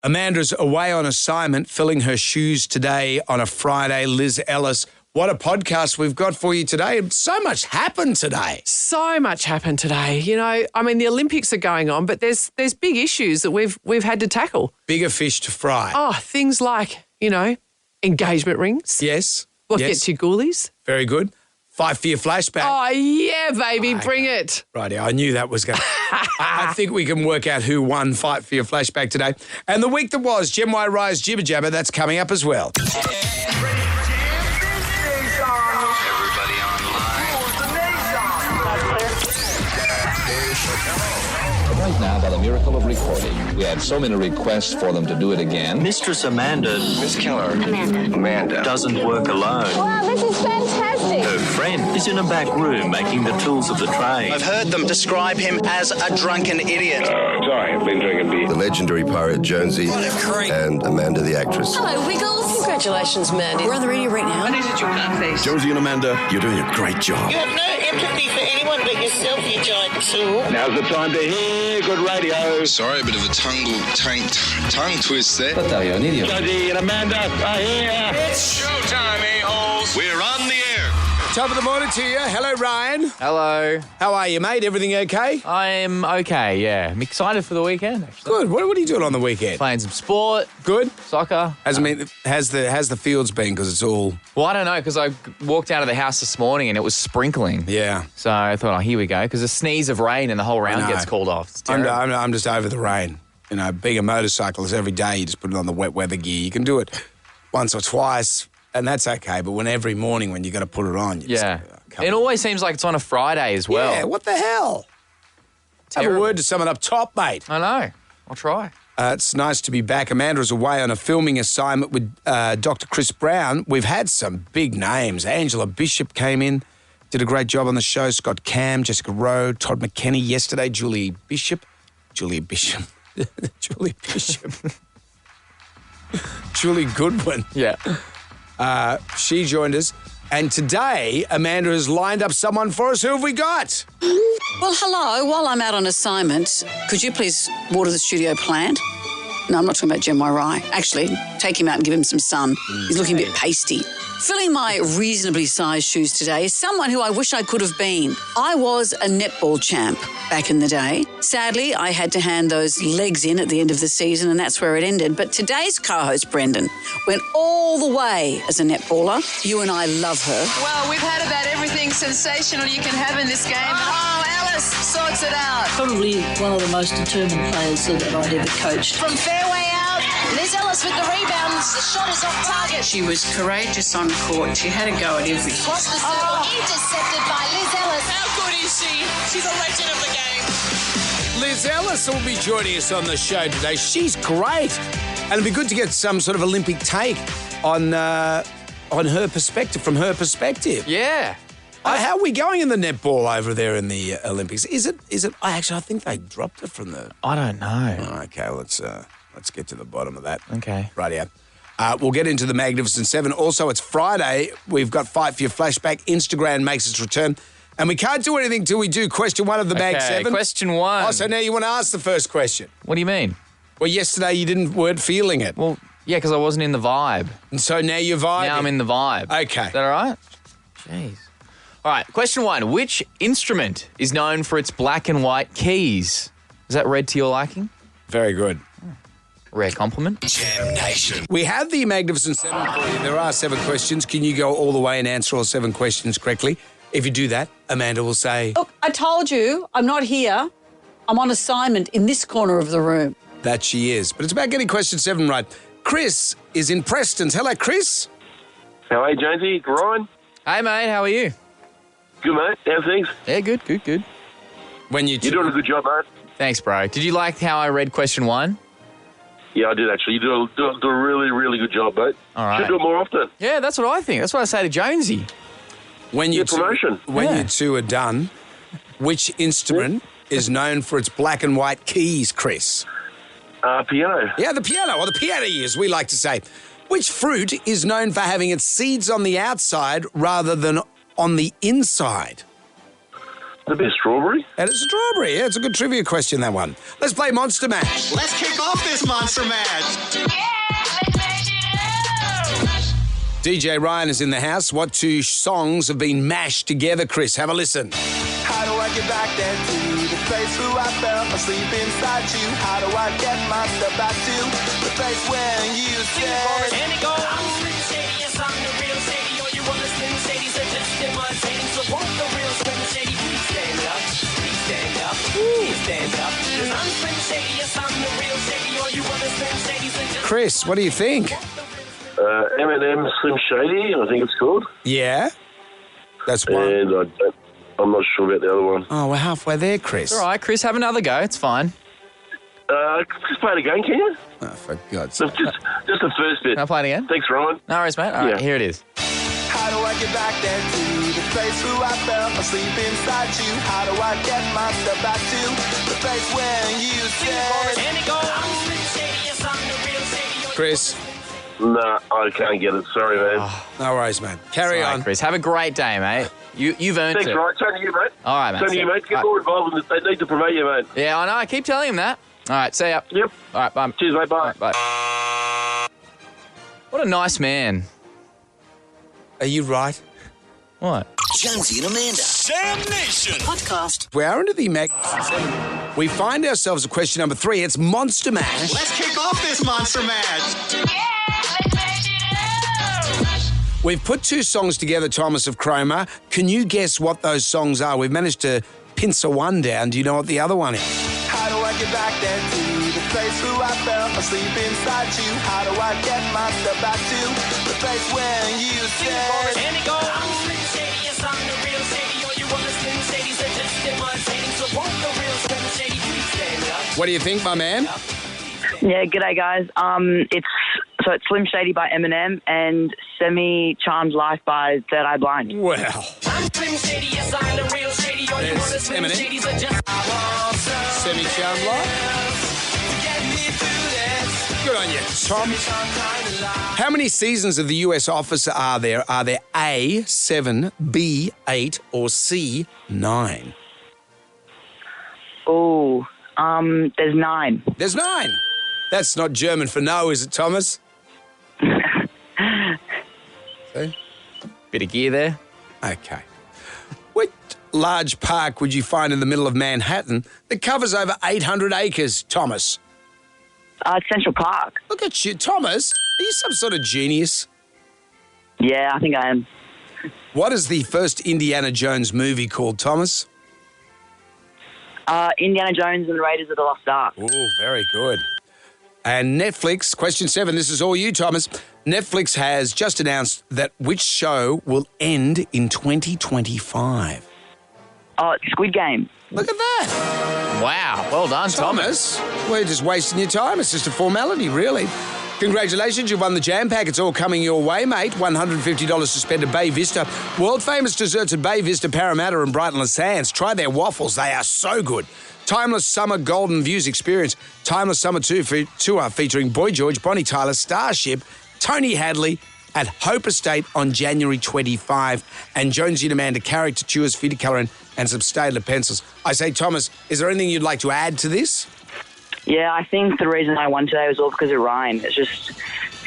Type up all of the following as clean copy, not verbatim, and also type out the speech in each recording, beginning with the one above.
Amanda's away on assignment, filling her shoes today on a Friday. Liz Ellis, what a podcast we've got for you today. So much happened today. So much happened today. You know, I mean, the Olympics are going on, but there's big issues that we've had to tackle. Bigger fish to fry. Oh, things like, you know, engagement rings. Yes. What yes. gets you ghoulies? Very good. 5 for your flashback. Oh, yeah, baby, bring it. Righty, I knew that was going to... I think we can work out who won Fight for Your Flashback today. And the week that was, Gem Y Rise Jibber Jabber, that's coming up as well. Right now, by the miracle of recording, we had so many requests for them to do it again. Mistress Amanda. Miss Keller. Amanda. Doesn't work alone. Wow, this is fantastic. Her friend is in a back room making the tools of the trade. I've heard them describe him as a drunken idiot. Sorry, I've been drinking beer. The legendary pirate Jonesy and Amanda the actress. Hello, Wiggles. Congratulations, Mandy. We're on the radio right now. What is it, you face? Jonesy and Amanda, you're doing a great job. You have no empathy for anyone but yourself, you giant tool. Now's the time to hear good radio. Sorry, a bit of a tongue twist there. What are you, an idiot? Jonesy and Amanda are here. It's showtime, a-holes. We're on the air. Top of the morning to you. Hello, Ryan. Hello. How are you, mate? Everything okay? I'm okay, yeah. I'm excited for the weekend, actually. Good. What are you doing on the weekend? Playing some sport. Good. Soccer. How's the fields been? Because it's all... Well, I don't know, because I walked out of the house this morning and it was sprinkling. Yeah. So I thought, oh, here we go, because a sneeze of rain and the whole round gets called off. It's terrible. I'm just over the rain. You know, being a motorcyclist, every day you just put it on the wet weather gear. You can do it once or twice, and that's okay. But every morning when you got to put it on, you yeah. It always seems like it's on a Friday as well. Yeah, what the hell? Terrible. Have a word to someone up top, mate. I know. I'll try. It's nice to be back. Amanda's away on a filming assignment with Dr. Chris Brown. We've had some big names. Angela Bishop came in, did a great job on the show. Scott Cam, Jessica Rowe, Todd McKenney yesterday, Julie Bishop. Julie Goodwin. Yeah. She joined us. And today, Amanda has lined up someone for us. Who have we got? Well, hello. While I'm out on assignment, could you please water the studio plant? No, I'm not talking about Gem Y Rise. Actually, take him out and give him some sun. He's looking a bit pasty. Filling my reasonably sized shoes today is someone who I wish I could have been. I was a netball champ back in the day. Sadly, I had to hand those legs in at the end of the season, and that's where it ended. But today's co-host, Brendan, went all the way as a netballer. You and I love her. Well, we've had about everything sensational you can have in this game. Oh, Alice sorts it out. Probably one of the most determined players that I'd ever coached. From fairway out, Liz Ellis with the rebounds. The shot is off target. She was courageous on court. She had a go at everything. Across the circle, intercepted by Liz Ellis. How good is she? She's a legend of the game. Liz Ellis will be joining us on the show today. She's great. And it'd be good to get some sort of Olympic take on her perspective, from her perspective. Yeah. How are we going in the netball over there in the Olympics? Is it? I think they dropped it from the... I don't know. Oh, okay, let's get to the bottom of that. Okay. Rightio. We'll get into the Magnificent Seven. Also, it's Friday. We've got Fight for Your Flashback. Instagram makes its return. And we can't do anything till we do question one of the Mag 7. Question one. Oh, so now you want to ask the first question. What do you mean? Well, yesterday you weren't feeling it. Well, yeah, because I wasn't in the vibe. And so now you're vibing. Now I'm in the vibe. Okay. Is that all right? Jeez. All right, question one. Which instrument is known for its black and white keys? Is that read to your liking? Very good. Rare compliment. Jam Nation. We have the Magnificent Seven for you. There are 7 questions. Can you go all the way and answer all 7 questions correctly? If you do that, Amanda will say... Look, I told you, I'm not here. I'm on assignment in this corner of the room. That she is. But it's about getting question 7 right. Chris is in Preston's. Hello, Chris. How are you, Jonesy? Ryan? Hey, mate. How are you? Good, mate. How's things? Yeah, good. You're doing a good job, mate. Thanks, bro. Did you like how I read question 1? Yeah, I did, actually. You do a really, really good job, mate. All right. Should do it more often. Yeah, that's what I think. That's what I say to Jonesy. When you promotion. When you two are done, which instrument is known for its black and white keys, Chris? Piano. Yeah, the piano, or the piano ears, we like to say. Which fruit is known for having its seeds on the outside rather than on the inside? A bit of strawberry. And it's strawberry. Yeah, it's a good trivia question, that one. Let's play Monster Mash. Let's kick off this Monster Mash. DJ Ryan is in the house. What two songs have been mashed together, Chris? Have a listen. How do I get back there to the place where I fell asleep inside you? How do I get myself back to the place where you said? And it goes. I'm Slim Shady, yes, I'm the real Shady. Or you want the Slim Shady, so just imitating. So won't the real Slim Shady please stand up? Please stand up. Please stand up. 'Cause I'm Slim Shady, yes, I'm the real Shady. Or you want the Slim Shady, so just... Chris, what do you think? M&M Slim Shady, I think it's called. Yeah? That's one. And I'm not sure about the other one. Oh, we're halfway there, Chris. All right, Chris, have another go. It's fine. Just play it again, can you? Oh, for God's sake. Just the first bit. Can I play it again? Thanks, Ryan. No worries, mate. All right, here it is. How do I get back there to the place where I fell asleep inside you? How do I get myself back to the place where you said? And it goes. I'm Slim Shady, yes, I'm the real Shady. Chris. Nah, I can't get it. Sorry, man. No worries, man. Carry on. Chris. Have a great day, mate. You've earned Thanks, it. right. Turn to you, mate. All right, mate. Turn to you, mate. Get more involved in this. They need to promote you, mate. Yeah, I know. I keep telling him that. All right, see ya. Yep. All right, bye. Cheers, mate. Bye. All right, bye. What a nice man. Are you right? What? Jonesy and Amanda. Sam Nation. Podcast. We are into the Magnificent Seven. We find ourselves at question number 3. It's Monster Mash. Let's kick off this Monster Mash. We've put two songs together, Thomas of Cromer. Can you guess what those songs are? We've managed to pincer one down. Do you know what the other one is? How do I get back there to the place where I fell asleep inside you? How do I get myself back to the place where you said? And it goes. I'm Slim Shady, yes, I'm the real Shady. Or you want the Slim Shady, so just imitating. So won't the real Slim Shady please stand up? What do you think, my man? Yeah, g'day guys. It's Slim Shady by Eminem and Semi Charmed Life by Third Eye Blind. Well. I'm Slim Shady, yes, I'm the real Shady. Or you want the Slim Eminem. Shady, so just Semi Charmed Life. get me through this. Good on you, Tom. How many seasons of The US Office are there? Are there A, 7, B, 8, or C, 9? Oh, there's 9. There's 9. That's not German for no, is it, Thomas? See? Bit of gear there. Okay. What large park would you find in the middle of Manhattan that covers over 800 acres, Thomas? Central Park. Look at you, Thomas. Are you some sort of genius? Yeah, I think I am. What is the first Indiana Jones movie called, Thomas? Indiana Jones and the Raiders of the Lost Ark. Oh, very good. And Netflix, question 7, this is all you, Thomas. Netflix has just announced that which show will end in 2025? Oh, it's Squid Game. Look at that. Wow. Well done, Thomas. We're just wasting your time. It's just a formality, really. Congratulations, you've won the Jam Pack. It's all coming your way, mate. $150 to spend at Bay Vista. World-famous desserts at Bay Vista, Parramatta and Brighton Les Sands. Try their waffles. They are so good. Timeless Summer Golden Views Experience. Timeless Summer Tour featuring Boy George, Bonnie Tyler, Starship, Tony Hadley at Hope Estate on January 25. And Jonesy and Amanda character tours, feeder colouring and some Staedtler pencils. I say, Thomas, is there anything you'd like to add to this? Yeah, I think the reason I won today was all because of Ryan. It's just,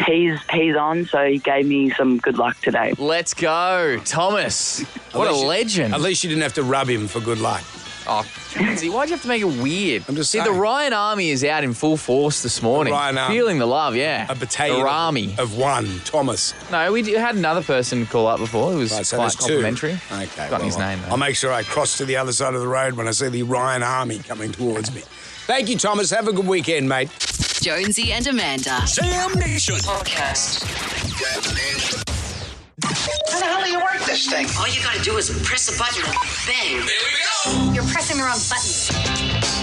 he's on, so he gave me some good luck today. Let's go, Thomas. What a legend. At least you didn't have to rub him for good luck. Oh, Jonesy, why'd you have to make it weird? I'm just See, saying. the Ryan Army is out in full force this morning. The Ryan Army. Feeling the love, yeah. A battalion the Army. of one, Thomas. No, we had another person call up before. It was Right, so quite there's two. complimentary. Okay. Got his name, though. I'll make sure I cross to the other side of the road when I see the Ryan Army coming towards me. Thank you, Thomas. Have a good weekend, mate. Jonesy and Amanda. Sam Nation. Podcast. How the hell do you work this thing? All you gotta do is press a button and bang. There we go. You're pressing the wrong button.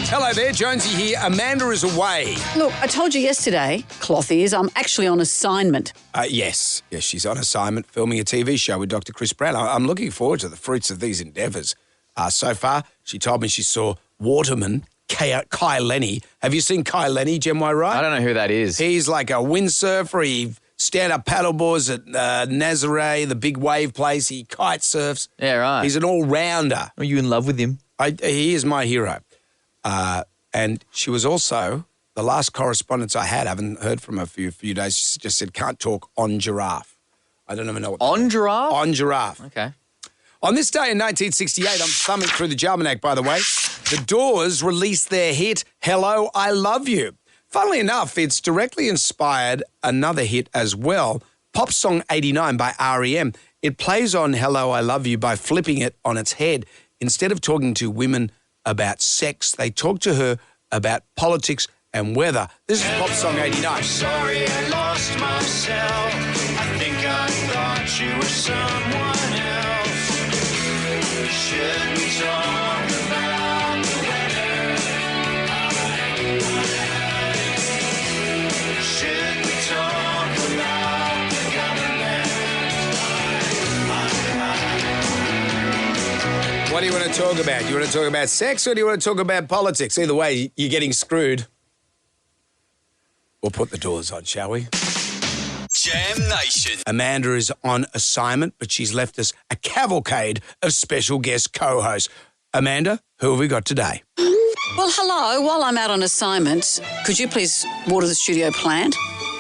Hello there, Jonesy here. Amanda is away. Look, I told you yesterday, cloth ears, I'm actually on assignment. Yes, she's on assignment filming a TV show with Dr. Chris Brown. I'm looking forward to the fruits of these endeavours. So far, she told me she saw Waterman, Kai Lenny. Have you seen Kai Lenny, Jem Wright? I don't know who that is. He's like a windsurfer. He stand-up paddleboards at Nazare, the big wave place. He kite surfs. Yeah, right. He's an all-rounder. Are you in love with him? He is my hero. And she was also the last correspondence I had. I haven't heard from her for a few days. She just said, can't talk on giraffe. I don't even know what. On giraffe? On giraffe. Okay. On this day in 1968, I'm thumbing through the Jalmanac, by the way, the Doors released their hit, Hello, I Love You. Funnily enough, it's directly inspired another hit as well, Pop Song 89 by R.E.M. It plays on Hello, I Love You by flipping it on its head. Instead of talking to women about sex, they talk to her about politics and weather. This is Pop Song 89. Sorry, I lost myself. I think I thought you were someone else. Should we talk about the weather? Should we talk about the government? What do you want to talk about? Do you want to talk about sex or do you want to talk about politics? Either way, you're getting screwed. We'll put the Doors on, shall we? Jam Nation. Amanda is on assignment, but she's left us a cavalcade of special guest co-hosts. Amanda, who have we got today? Well, hello. While I'm out on assignment, could you please water the studio plant?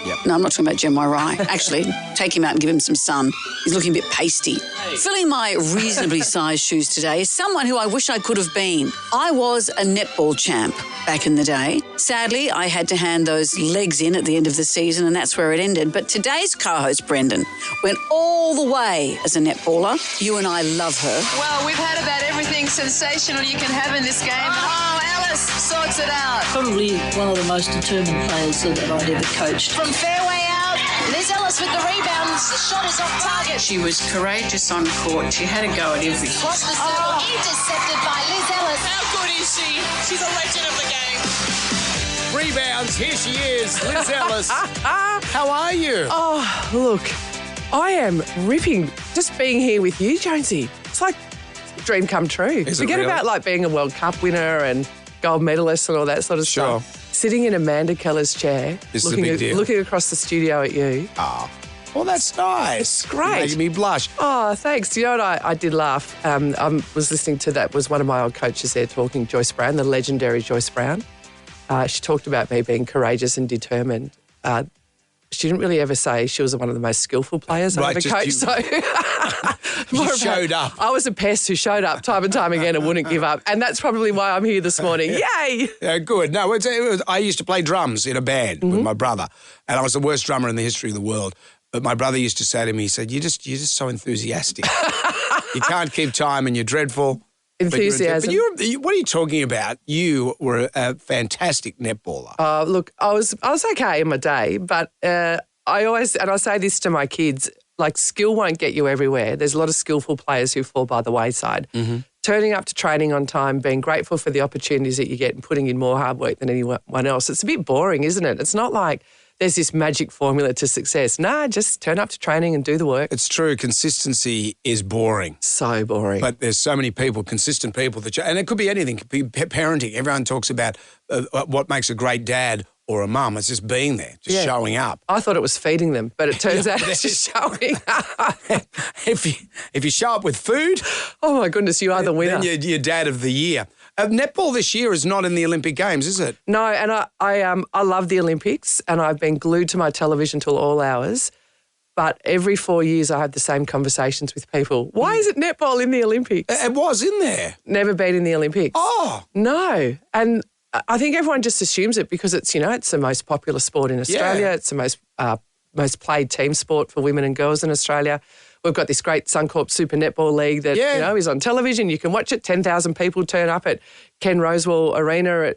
Yep. No, I'm not talking about Jem Rye. Actually, take him out and give him some sun. He's looking a bit pasty. Filling my reasonably sized shoes today is someone who I wish I could have been. I was a netball champ back in the day. Sadly, I had to hand those legs in at the end of the season, and that's where it ended. But today's co-host, Brendan, went all the way as a netballer. You and I love her. Well, we've had about everything sensational you can have in this game. Oh, Ellis sorts it out. Probably one of the most determined players that I'd ever coached. From fairway out, Liz Ellis with the rebounds. The shot is off target. She was courageous on court. She had a go at everything. Across the circle, intercepted by Liz Ellis. How good is she? She's a legend of the game. Rebounds, here she is, Liz Ellis. How are you? Oh, look, I am ripping just being here with you, Jonesy. It's like a dream come true. Is it Forget really? about like being a World Cup winner and gold medalist and all that sort of Sure. stuff. Sitting in Amanda Keller's chair, This is a big deal. looking across the studio at you. Oh, well, that's nice. It's great. You're making me blush. Oh, thanks. Do you know what I did laugh? I was listening to that, was one of my old coaches there talking, Joyce Brown, the legendary Joyce Brown. She talked about me being courageous and determined. She didn't really ever say she was one of the most skillful players I ever coached. You showed up. I was a pest who showed up time and time again and wouldn't give up. And that's probably why I'm here this morning. Yay! Yeah, good. No, I used to play drums in a band with my brother, and I was the worst drummer in the history of the world. But my brother used to say to me, he said, you're just so enthusiastic. You can't keep time and you're dreadful. Enthusiasm. But what are you talking about? You were a fantastic netballer. Look, I was okay in my day, but I say this to my kids, like skill won't get you everywhere. There's a lot of skillful players who fall by the wayside. Mm-hmm. Turning up to training on time, being grateful for the opportunities that you get and putting in more hard work than anyone else. It's a bit boring, isn't it? It's not like there's this magic formula to success. Nah, just turn up to training and do the work. It's true. Consistency is boring. So boring. But there's so many people, consistent people, and it could be anything. It could be parenting. Everyone talks about what makes a great dad or a mum. It's just being there, just showing up. I thought it was feeding them, but it turns out it's just showing up. If you show up with food, oh my goodness, you are the winner. Then you're dad of the year. Netball this year is not in the Olympic Games, is it? No, and I love the Olympics, and I've been glued to my television till all hours. But every 4 years, I have the same conversations with people. Why is it netball in the Olympics? It was in there. Never been in the Olympics. Oh no, and I think everyone just assumes it because it's it's the most popular sport in Australia. Yeah. It's the most played team sport for women and girls in Australia. We've got this great Suncorp Super Netball League that is on television. You can watch it. 10,000 people turn up at Ken Rosewall Arena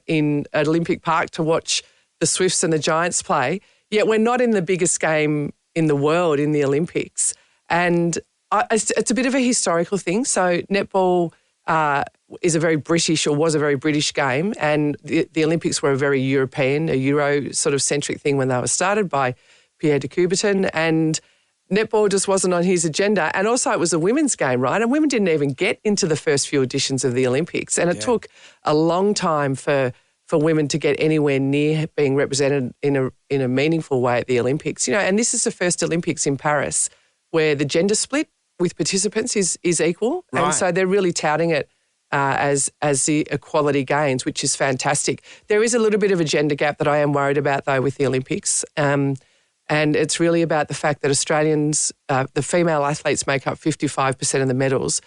at Olympic Park to watch the Swifts and the Giants play. Yet we're not in the biggest game in the world in the Olympics. And it's a bit of a historical thing. So netball is a very British or was a very British game, and the Olympics were a very European, a Euro sort of centric thing when they were started by Pierre de Coubertin, and netball just wasn't on his agenda. And also it was a women's game, right? And women didn't even get into the first few editions of the Olympics. And it took a long time for women to get anywhere near being represented in a meaningful way at the Olympics. And this is the first Olympics in Paris where the gender split with participants is equal. Right. And so they're really touting it as the equality gains, which is fantastic. There is a little bit of a gender gap that I am worried about, though, with the Olympics. And it's really about the fact that Australians, the female athletes make up 55% of the medals,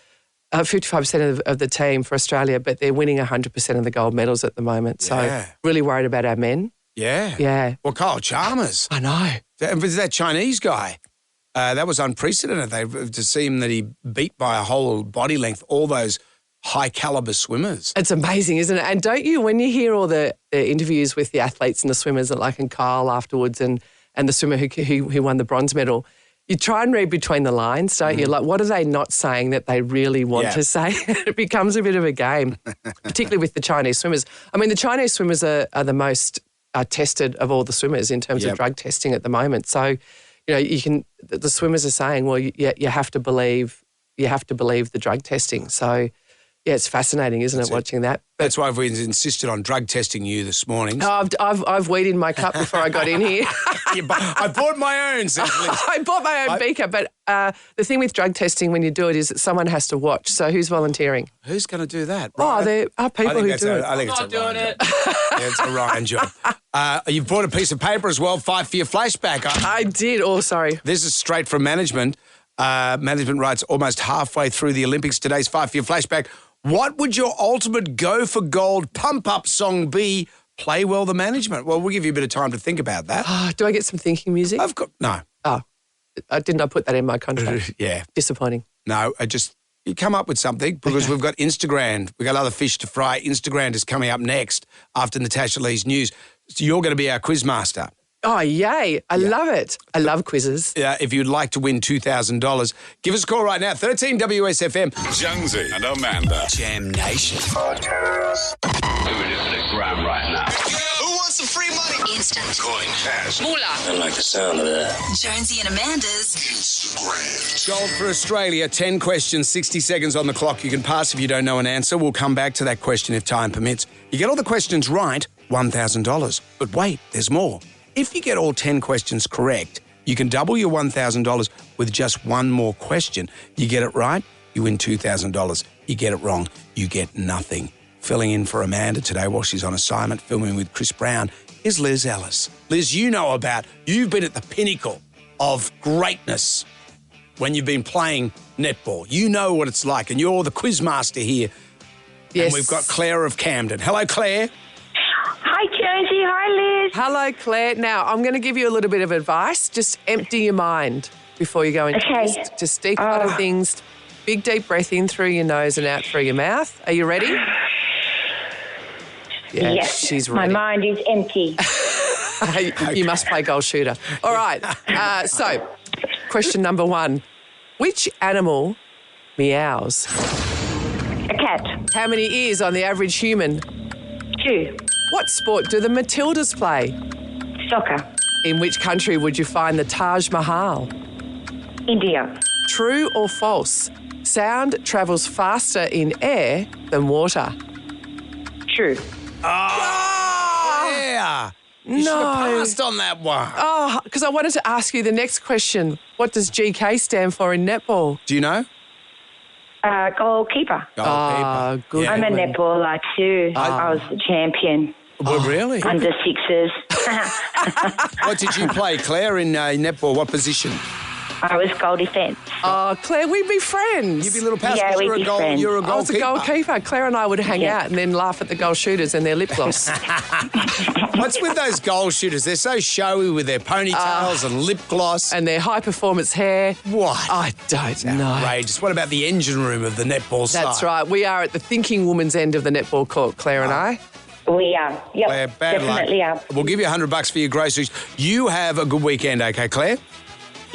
55% of the team for Australia, but they're winning 100% of the gold medals at the moment. So really worried about our men. Yeah. Yeah. Well, Kyle Chalmers. I know. That Chinese guy, that was unprecedented. To see him that he beat by a whole body length all those high-caliber swimmers. It's amazing, isn't it? And don't you, when you hear all the interviews with the athletes and the swimmers, like and Kyle afterwards and the swimmer who won the bronze medal, you try and read between the lines, don't you? Like, what are they not saying that they really want to say? It becomes a bit of a game, particularly with the Chinese swimmers. I mean, the Chinese swimmers are the most tested of all the swimmers in terms of drug testing at the moment. So, the swimmers are saying, well, you have to believe the drug testing. So, yeah, it's fascinating, isn't it, watching that? But that's why we've insisted on drug testing you this morning. Oh, I've weed in my cup before I got in here. I bought my own, says Liz. I bought my own beaker, but the thing with drug testing when you do it is that someone has to watch. So who's volunteering? Who's going to do that? Ryan? Oh, there are people who do it. I think I'm not doing it. Yeah, it's a Ryan job. You've brought a piece of paper as well, 5 for your flashback. I did. Oh, sorry. This is straight from management. Management writes, almost halfway through the Olympics, today's 5 for your flashback. What would your ultimate go-for-gold pump-up song be? Play well the management. Well, we'll give you a bit of time to think about that. Do I get some thinking music? No. Oh, didn't I put that in my contract? Yeah. Disappointing. No, you come up with something because we've got Instagram. We've got other fish to fry. Instagram is coming up next after Natasha Lee's news. So you're going to be our quiz master. Oh, yay. I love it. I love quizzes. Yeah, if you'd like to win $2,000, give us a call right now, 13 WSFM. Jonesy and Amanda. Jam Nation. Podcast. Moving into the ground right now. Who wants some free money? Instant. Coin. Cash. Moolah. I like the sound of that. Jonesy and Amanda's Instagram. Gold for Australia, 10 questions, 60 seconds on the clock. You can pass if you don't know an answer. We'll come back to that question if time permits. You get all the questions right, $1,000. But wait, there's more. If you get all 10 questions correct, you can double your $1,000 with just one more question. You get it right, you win $2,000. You get it wrong, you get nothing. Filling in for Amanda today while she's on assignment, filming with Chris Brown, is Liz Ellis. Liz, you've been at the pinnacle of greatness when you've been playing netball. You know what it's like, and you're the quiz master here. Yes. And we've got Claire of Camden. Hello, Claire. Hi, Jonesy. Hi, Liz. Hello, Claire. Now, I'm going to give you a little bit of advice. Just empty your mind before you go into this. Just declutter things. Big, deep breath in through your nose and out through your mouth. Are you ready? Yeah, yes. She's ready. My mind is empty. You must play goal shooter. All right. So, question number 1. Which animal meows? A cat. How many ears on the average human? 2. What sport do the Matildas play? Soccer. In which country would you find the Taj Mahal? India. True or false? Sound travels faster in air than water. True. Yeah. You should have passed on that one. Oh, because I wanted to ask you the next question. What does GK stand for in netball? Do you know? Goalkeeper. Oh, good. I'm a netballer too. I was the champion. Well, really? Under 6s. What did you play, Claire, in netball? What position? I was goal defence. Oh, Claire, we'd be friends. You'd be little pals. Yeah, we'd be friends. You're a goalkeeper. I was a goalkeeper. Claire and I would hang out and then laugh at the goal shooters and their lip gloss. What's with those goal shooters? They're so showy with their ponytails and lip gloss. And their high-performance hair. What? I don't know. Outrageous. What about the engine room of the netball side? That's right. We are at the thinking woman's end of the netball court, Claire and I. We are. Yep, Claire, bad definitely luck. are. We'll give you $100 for your groceries. You have a good weekend, okay, Claire?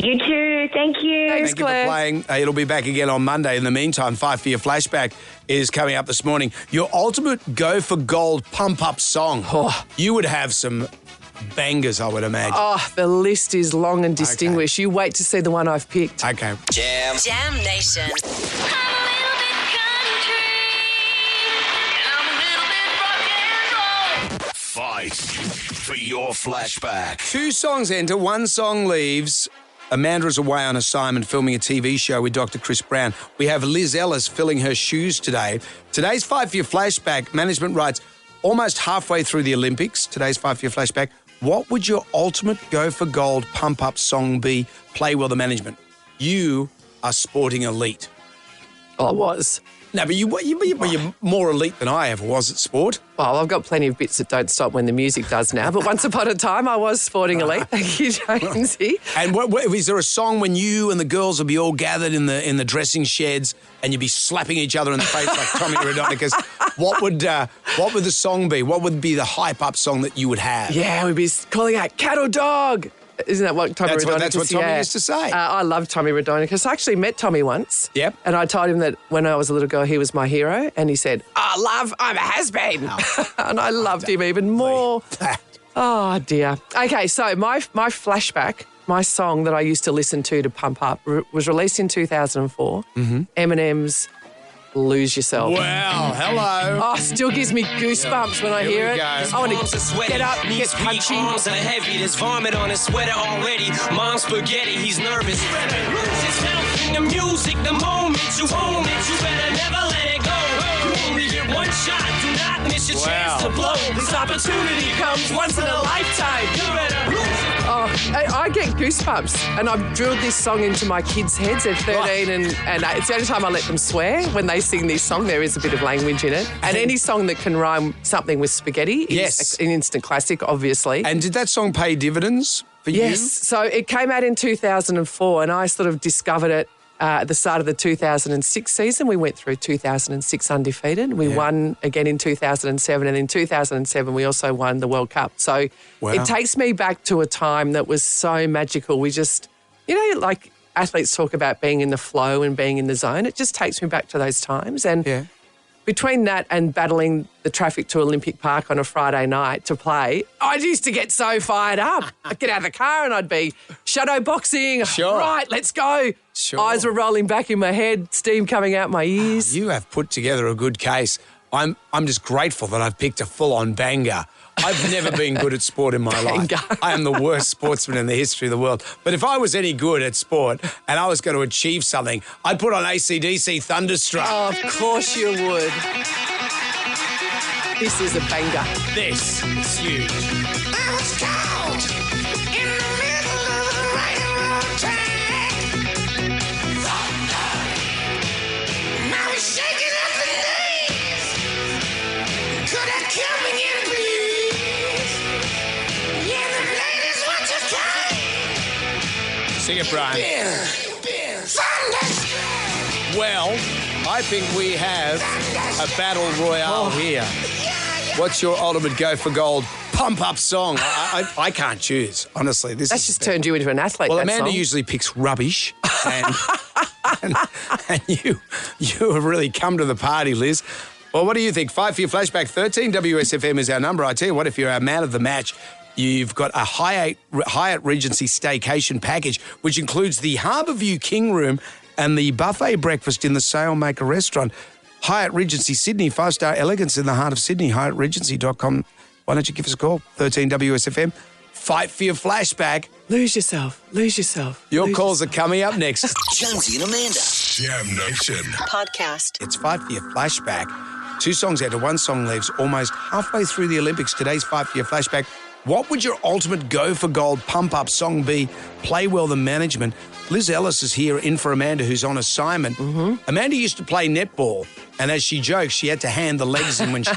You too. Thank you. Thanks, Thank you Claire. for playing. It'll be back again on Monday. In the meantime, 5 for your flashback is coming up this morning. Your ultimate go-for-gold pump-up song. Oh, you would have some bangers, I would imagine. Oh, the list is long and distinguished. Okay. You wait to see the one I've picked. Okay. Jam Nation. Fight for your flashback. 2 songs enter, 1 song leaves. Amanda is away on assignment filming a TV show with Dr. Chris Brown. We have Liz Ellis filling her shoes today. Today's 5 for your flashback. Management writes, almost halfway through the Olympics, today's 5 for your flashback, what would your ultimate go for gold pump-up song be? Play well the management. You are sporting elite. I was. No, but you're more elite than I ever was at sport. Well, I've got plenty of bits that don't stop when the music does now, but once upon a time I was sporting elite. Thank you, Jonesy. And is there a song when you and the girls would be all gathered in the dressing sheds and you'd be slapping each other in the face like Tommy Raudonikis? What would the song be? What would be the hype-up song that you would have? Yeah, we'd be calling out cattle dog. Isn't that what Tommy Raudonikis? That's what Tommy used to say. I love Tommy Raudonikis. I actually met Tommy once. Yep. And I told him that when I was a little girl, he was my hero. And he said, love, I'm a has-been. Oh. And I loved him even more. Oh, dear. Okay, so my flashback, my song that I used to listen to pump up was released in 2004. Mm-hmm. Eminem's Lose Yourself. Wow, hello. Oh, still gives me goosebumps when I hear it. I want to get up, get punchy. Arms are heavy, there's vomit on his sweater already. Mom's spaghetti, he's nervous. Lose yourself in the music, the moment you own it, you better never let it go. You only get one shot, do not miss your chance to blow. This opportunity comes once in a lifetime. You better lose it. Oh, I get goosebumps, and I've drilled this song into my kids' heads. They're 13 and it's the only time I let them swear. When they sing this song, there is a bit of language in it. And any song that can rhyme something with spaghetti is an instant classic, obviously. And did that song pay dividends for you? Yes. So it came out in 2004, and I sort of discovered it at the start of the 2006 season. We went through 2006 undefeated. We won again in 2007, and in 2007 we also won the World Cup. So it takes me back to a time that was so magical. We just, like athletes talk about being in the flow and being in the zone. It just takes me back to those times. And between that and battling the traffic to Olympic Park on a Friday night to play, I used to get so fired up. I'd get out of the car and I'd be shadow boxing. Sure. Right, let's go. Sure. Eyes were rolling back in my head, steam coming out my ears. You have put together a good case. I'm just grateful that I've picked a full-on banger. I've never been good at sport in my life. I am the worst sportsman in the history of the world. But if I was any good at sport and I was going to achieve something, I'd put on AC/DC Thunderstruck. Oh, of course you would. This is a banger. This is huge. I was caught in the middle of the railroad track. Now he's shaking up the knees. Could I come again, please? Yeah, the ladies want to come. Sing it, Brian. Well, I think we have a battle royale here. What's your ultimate go for gold pump-up song? I can't choose, honestly. That's just turned you into an athlete. Well, Amanda usually picks rubbish, and you have really come to the party, Liz. Well, what do you think? 5 for your flashback. 13 WSFM is our number. I tell you what, if you're our man of the match, you've got a Hyatt Regency staycation package, which includes the Harbourview King Room and the buffet breakfast in the Sailmaker restaurant. Hyatt Regency Sydney, 5-star elegance in the heart of Sydney, HyattRegency.com. Why don't you give us a call? 13 WSFM. Fight for your flashback. Lose yourself. Lose yourself. Your calls are coming up next. Jonesy and Amanda. Jam Nation. Podcast. It's Fight for your flashback. 2 songs out to 1 song leaves almost halfway through the Olympics. Today's Fight for your flashback. What would your ultimate go for gold pump-up song be? Play well the management. Liz Ellis is here in for Amanda, who's on assignment. Mm-hmm. Amanda used to play netball, and as she jokes, she had to hand the legs in when she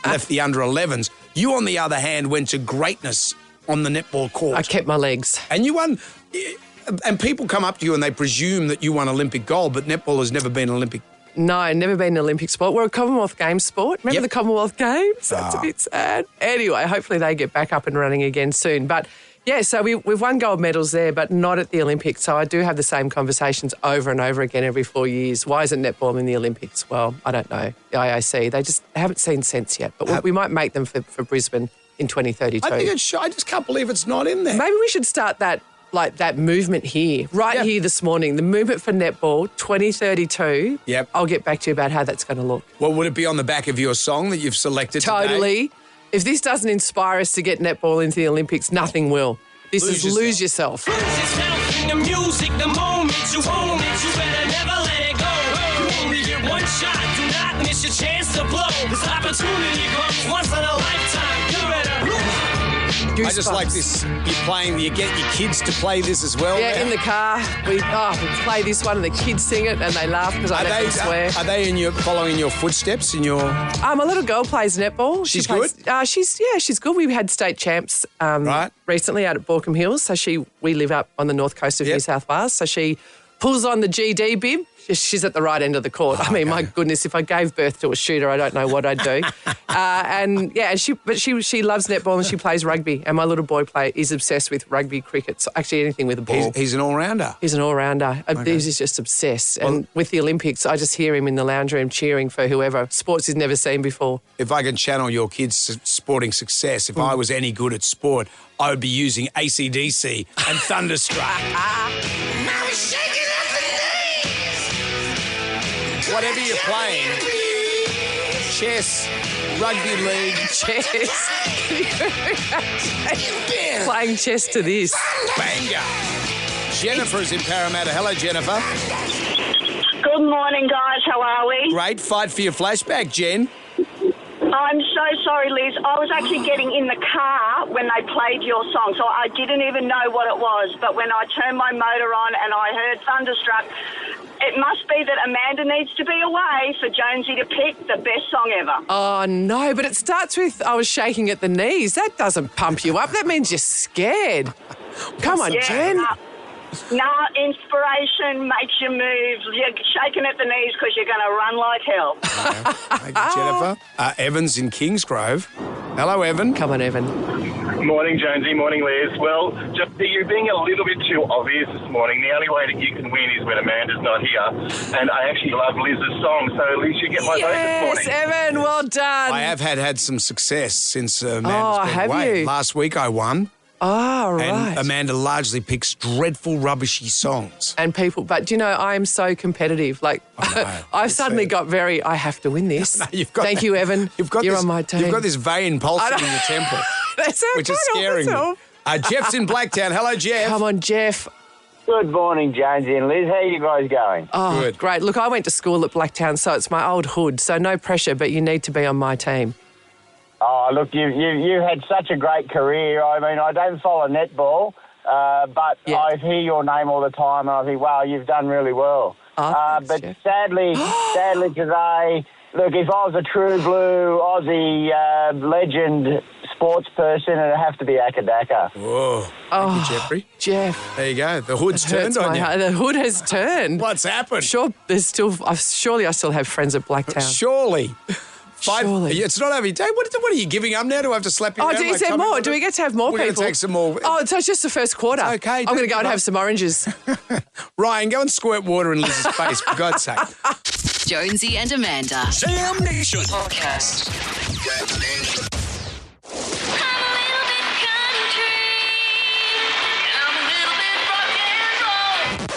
left the under-11s. You, on the other hand, went to greatness on the netball court. I kept my legs. And you won. And people come up to you and they presume that you won Olympic gold, but netball has never been an Olympic. No, never been an Olympic sport. We're a Commonwealth Games sport. Remember the Commonwealth Games? That's a bit sad. Anyway, hopefully they get back up and running again soon. But, yeah, so we've won gold medals there, but not at the Olympics. So I do have the same conversations over and over again every 4 years. Why isn't netball in the Olympics? Well, I don't know. The IOC, they just haven't seen sense yet. But we might make them for Brisbane in 2032. I think it should. I just can't believe it's not in there. Maybe we should start that movement here, here this morning, the movement for netball 2032. Yep. I'll get back to you about how that's going to look. Well, would it be on the back of your song that you've selected Totally. today? If this doesn't inspire us to get netball into the Olympics, nothing will. This is Lose Yourself. Lose yourself in the music, the moment you own it, you better never let it go. You only get one shot, do not miss your chance to blow. This opportunity comes once in a lifetime. You better I just like this. You get your kids to play this as well. Yeah, in the car. We play this one and the kids sing it and they laugh because I don't swear. Are they following in your footsteps? My little girl plays netball. She's good? She's good. We had state champs recently out at Borkham Hills. So we live up on the north coast of New South Wales. So she pulls on the GD bib. She's at the right end of the court. I mean, my goodness, if I gave birth to a shooter, I don't know what I'd do. She loves netball and she plays rugby. And my little boy is obsessed with rugby, cricket, so actually anything with a ball. He's an all-rounder. He's an all-rounder. Okay. He's just obsessed. And with the Olympics, I just hear him in the lounge room cheering for whoever. Sports he's never seen before. If I can channel your kids' sporting success, if I was any good at sport, I would be using AC/DC and Thunderstruck. Now shaking at the Whatever you're playing, chess, rugby league, chess. Playing chess to this. Banger. Jennifer is in Parramatta. Hello, Jennifer. Good morning, guys. How are we? Great. Fight for your flashback, Jen. I'm so sorry, Liz. I was actually getting in the car when they played your song, so I didn't even know what it was. But when I turned my motor on and I heard Thunderstruck, it must be that Amanda needs to be away for Jonesy to pick the best song ever. Oh, no, but it starts with I was shaking at the knees. That doesn't pump you up. That means you're scared. Come on, Jen. Inspiration makes you move. You're shaking at the knees because you're going to run like hell. Thank you, Jennifer. Evan's in Kingsgrove. Hello, Evan. Come on, Evan. Morning, Jonesy. Morning, Liz. Well, just you're being a little bit too obvious this morning. The only way that you can win is when Amanda's not here. And I actually love Liz's song, so Liz, you get my vote this morning. Yes, Evan, well done. I have had some success since Amanda's been have away. you? Last week I won. Oh, right. And Amanda largely picks dreadful, rubbishy songs. And people, but I am so competitive. Like, I've suddenly got I have to win this. Thank you, Evan. You're on my team. You've got this vein pulsing in your temple. That's okay, which is scaring me. Jeff's in Blacktown. Hello, Jeff. Come on, Jeff. Good morning, Jonesy and Liz. How are you guys going? Oh, good. Great. Look, I went to school at Blacktown, so it's my old hood. So no pressure, but you need to be on my team. Oh, look, you had such a great career. I mean, I don't follow netball, but I hear your name all the time, and I think, wow, you've done really well. Thanks, but Jeff. sadly today, look, if I was a true blue Aussie legend sports person, it'd have to be Akadaka. Whoa. Thank you, Jeffrey. Jeff. There you go. The hood's turned on you. The hood has turned. What's happened? Sure, surely I still have friends at Blacktown. Surely. Surely. It's not over. Dave, what are you giving up now? Do I have to slap you down? Is there more? Do we get to have more people? We're going to take some more. Oh, so it's just the first quarter. It's okay. I'm going to go and have some oranges. Ryan, go and squirt water in Liz's face, for God's sake. Jonesy and Amanda. Jam Nation Podcast.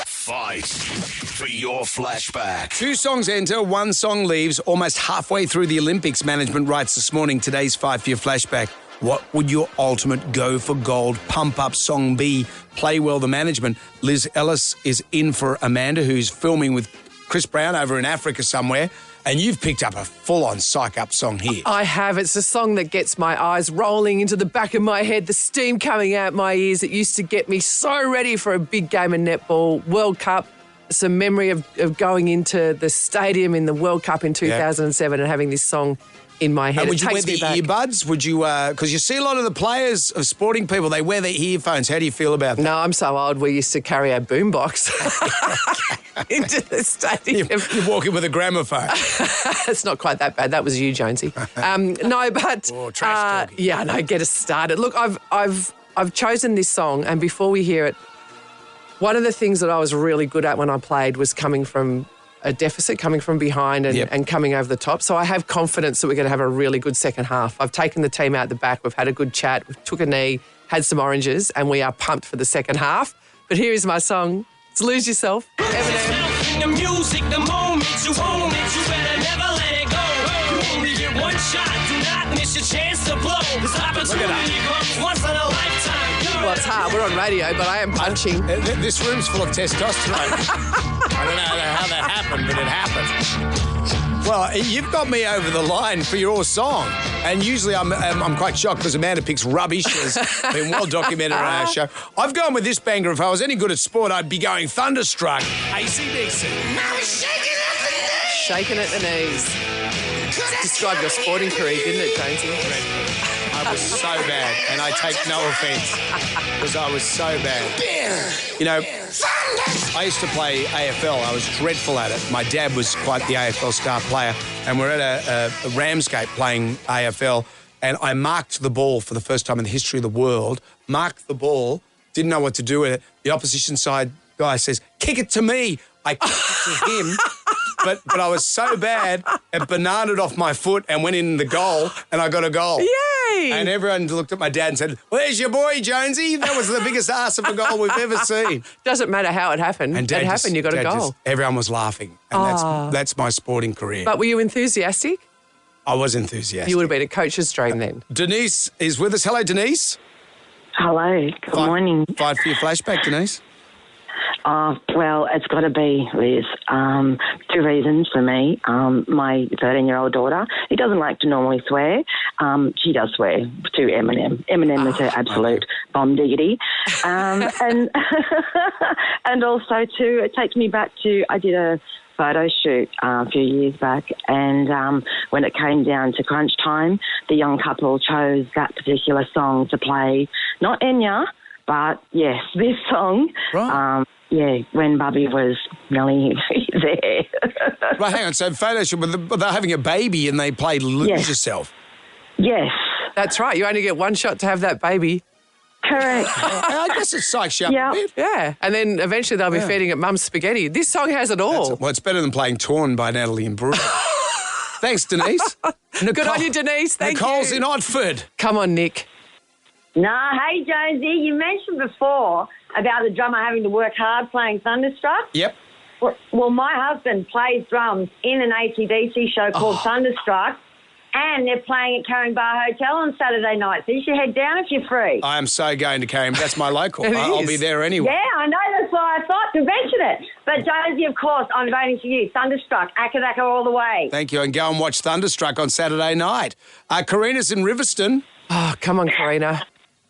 Fight for your flashback. 2 songs enter, 1 song leaves. Almost halfway through the Olympics, management writes this morning, today's 5 for your flashback. What would your ultimate go for gold pump-up song be? Play well, the management. Liz Ellis is in for Amanda, who's filming with Chris Brown over in Africa somewhere. And you've picked up a full-on psych-up song here. I have. It's a song that gets my eyes rolling into the back of my head, the steam coming out my ears. It used to get me so ready for a big game of netball, World Cup. Some memory of going into the stadium in the World Cup in 2007 and having this song in my head. And would you wear the earbuds? Would you, because you see a lot of the players of sporting people, they wear their earphones. How do you feel about that? No, I'm so old. We used to carry our boombox into the stadium. You're walking with a gramophone. It's not quite that bad. That was you, Jonesy. No, but trash talking. yeah, no, get us started. Look, I've chosen this song, and before we hear it, one of the things that I was really good at when I played was coming from a deficit, coming from behind and coming over the top. So I have confidence that we're going to have a really good second half. I've taken the team out the back. We've had a good chat. We took a knee, had some oranges, and we are pumped for the second half. But here is my song. It's Lose Yourself. Eminem. The music, the moment you own it, you better never let it go. You only get one shot. Do not miss your chance to blow. This opportunity comes once in a lifetime. Well, it's hard. We're on radio, but I am punching. This room's full of testosterone. I don't know how that happened, but it happened. Well, you've got me over the line for your song. And usually I'm quite shocked because Amanda picks rubbish. It's been well documented on our show. I've gone with this banger. If I was any good at sport, I'd be going Thunderstruck. AC/DC. Shaking at the knees. Described your sporting career, didn't it, Jonesy? I was so bad, and I take no offence because I was so bad. You know, I used to play AFL. I was dreadful at it. My dad was quite the AFL star player, and we're at a Ramsgate playing AFL, and I marked the ball for the first time in the history of the world, marked the ball, didn't know what to do with it. The opposition side guy says, kick it to me. I kicked it to him. But I was so bad, it bananaed off my foot and went in the goal, and I got a goal. Yay! And everyone looked at my dad and said, where's your boy, Jonesy? That was the biggest ass of a goal we've ever seen. Doesn't matter how it happened. And it happened, you got a goal. Everyone was laughing. And that's my sporting career. But were you enthusiastic? I was enthusiastic. You would have been a coach's dream then. Denise is with us. Hello, Denise. Hello. Good morning. Fight for your flashback, Denise. Well, it's got to be, Liz. 2 reasons for me. My 13-year-old daughter, who doesn't like to normally swear, she does swear to Eminem. Eminem is her absolute bomb diggity. And also, too, it takes me back to, I did a photo shoot a few years back, and when it came down to crunch time, the young couple chose that particular song to play, not Enya, but yes, this song. Right. When Bubby was nearly there. Right, hang on. So photo shoot, but they're having a baby and they played Lose Yourself. Yes. That's right. You only get one shot to have that baby. Correct. I guess it psychs you up a bit. Yeah. And then eventually they'll be feeding it mum's spaghetti. This song has it all. Well, it's better than playing Torn by Natalie and Brooke. Thanks, Denise. Good on you, Denise. Thank Nicole's you. in Otford. Come on, Nick. Hey, Jonesy, you mentioned before about the drummer having to work hard playing Thunderstruck. Yep. Well, my husband plays drums in an AC/DC show called Thunderstruck, and they're playing at Carring Bar Hotel on Saturday night, so you should head down if you're free. I am so going to Carring. That's my local. It I'll is. be there anyway. Yeah, I know. That's why I thought to mention it. But, Jonesy, of course, I'm voting for you. Thunderstruck, Akadaka all the way. Thank you, and go and watch Thunderstruck on Saturday night. Karina's in Riverston. Oh, come on, Karina.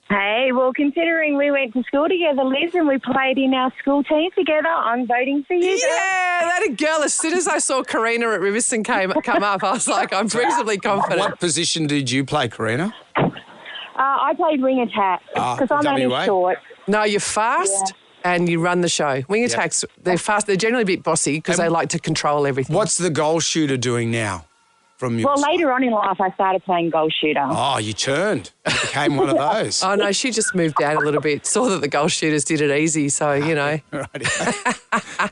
Hey, well, considering we went to school together, Liz, and we played in our school team together, I'm voting for you. Yeah, that a girl. As soon as I saw Karina at Riverston come up, I was like, I'm reasonably confident. What position did you play, Karina? I played wing attack because I'm only WA? short. No, you're fast and you run the show. Wing attacks, they're fast. They're generally a bit bossy because they like to control everything. What's the goal shooter doing now? Well, later on in life, I started playing goal shooter. Oh, you turned. You became one of those. Oh, no, she just moved down a little bit, saw that the goal shooters did it easy, so, you know.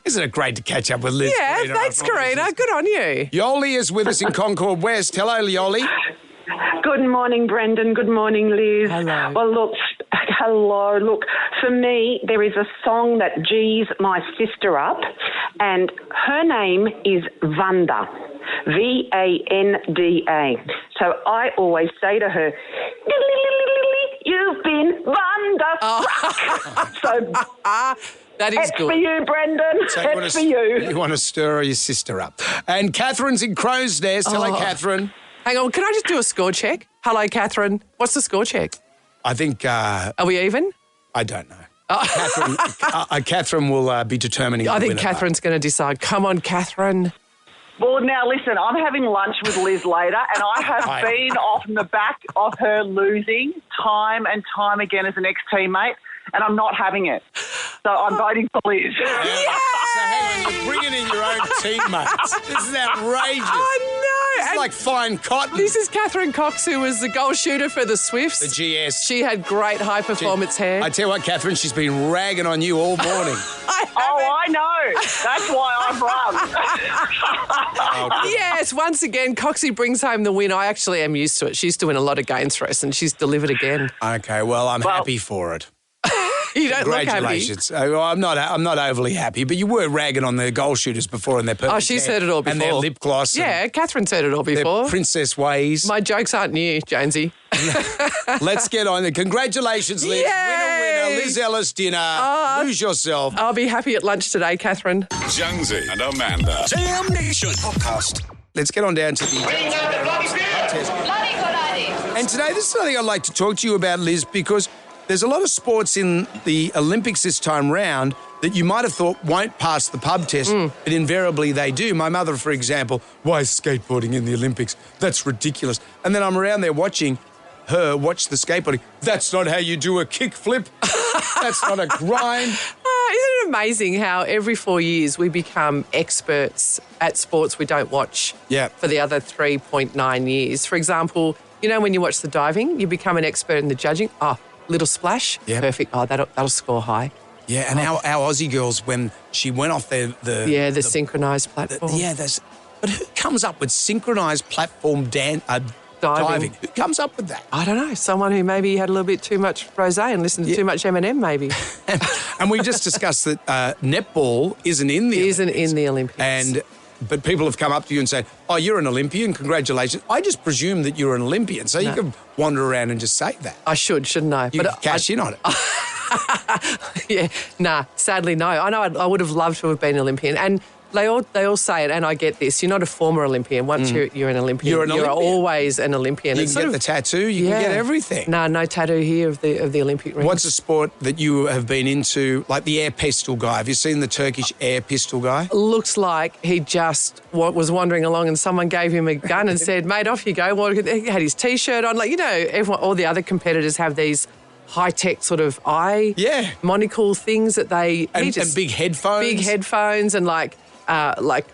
Isn't it great to catch up with Liz? Yeah, Karina? thanks, Karina. Good on you. Yoli is with us in Concord West. Hello, Yoli. Good morning, Brendan. Good morning, Liz. Hello. Well, look, hello. Look, for me, there is a song that G's my sister up, and her name is Vanda. Vanda. So I always say to her, you've been Vanda. So that is good. For you, Brendan. So it's for you. You want to stir your sister up. And Catherine's in Crow's Nest. Hello, Catherine. Hang on, can I just do a score check? Hello, Catherine. What's the score check? I think... Are we even? I don't know. Catherine will be determining the I think winner. Catherine's going to decide. Come on, Catherine. Well, now listen, I'm having lunch with Liz later, and I have been off the back of her losing time and time again as an ex-teammate, and I'm not having it. So I'm voting for Liz. Yeah. So hang on, you're bringing in your own teammates. This is outrageous. I know. It's like fine cotton. This is Catherine Cox, who was the goal shooter for the Swifts. The GS. She had great high-performance hair. I tell you what, Catherine, she's been ragging on you all morning. I know. That's why I've run. Yes, once again, Coxie brings home the win. I actually am used to it. She used to win a lot of games for us, and she's delivered again. Okay, well, I'm happy for it. You don't look happy. Congratulations. I'm not overly happy, but you were ragging on the goal shooters before and their perfect she's hair heard it all before. and their lip gloss. Yeah, Catherine's heard it all before. Their princess ways. My jokes aren't new, Jonesy. Let's get on there. Congratulations, Liz. Yay! Winner. Liz Ellis dinner. Lose yourself. I'll be happy at lunch today, Catherine. Jonesy and Amanda. Jam Nation podcast. Let's get on down to the test. Bloody good idea. And today, this is something I'd like to talk to you about, Liz, because there's a lot of sports in the Olympics this time round that you might have thought won't pass the pub test, but invariably they do. My mother, for example, why is skateboarding in the Olympics? That's ridiculous. And then I'm around there watching her watch the skateboarding. That's not how you do a kick flip. That's not a grind. Isn't it amazing how every 4 years we become experts at sports we don't watch for the other 3.9 years? For example, you know when you watch the diving, you become an expert in the judging. Oh, little splash, perfect. Oh, that'll score high. Yeah, and our Aussie girls, when she went off the synchronised platform. But who comes up with synchronised platform diving? Who comes up with that? I don't know. Someone who maybe had a little bit too much rosé and listened to too much Eminem, maybe. And we just discussed that netball isn't in the Olympics. But people have come up to you and said, oh, you're an Olympian, congratulations. I just presume that you're an Olympian, so you can wander around and just say that. I should, shouldn't I? You could cash in on it. Sadly, no. I know I would have loved to have been an Olympian. And they all say it, and I get this. You're not a former Olympian. Once you're an Olympian, you're always an Olympian. You can get the tattoo, you can get everything. No tattoo here of the Olympic ring. What's a sport that you have been into, like the air pistol guy? Have you seen the Turkish air pistol guy? Looks like he just was wandering along and someone gave him a gun and said, mate, off you go. Well, he had his T-shirt on. Like, all the other competitors have these high-tech sort of eye monocle things that they... And big headphones. Big headphones and like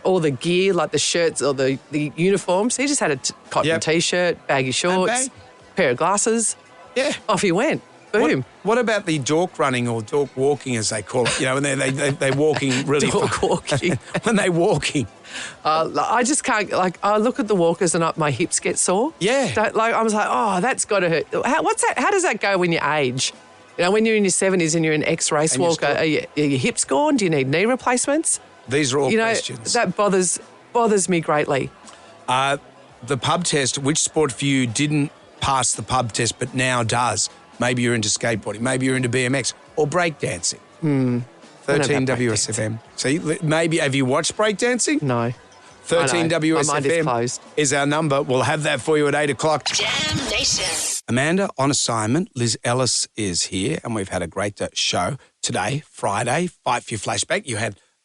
all the gear, like the shirts or the uniforms. He just had a cotton T-shirt, baggy shorts, pair of glasses. Yeah. Off he went. Boom. What about the dork running or dork walking, as they call it? When they're walking really... Dork walking. When they're walking. I just can't... I look at the walkers and my hips get sore. Yeah. I was like, oh, that's got to hurt. How does that go when you age? When you're in your 70s and you're an ex-race walker, are your hips gone? Do you need knee replacements? These are all questions. That bothers me greatly. The pub test, which sport for you didn't pass the pub test but now does? Maybe you're into skateboarding, maybe you're into BMX or breakdancing. 13 WSFM. See, maybe, have you watched breakdancing? No. 13 WSFM My mind is closed. Is our number. We'll have that for you at 8 o'clock. Jam Nation. Amanda, on assignment. Liz Ellis is here, and we've had a great show today, Friday. Fight for your flashback.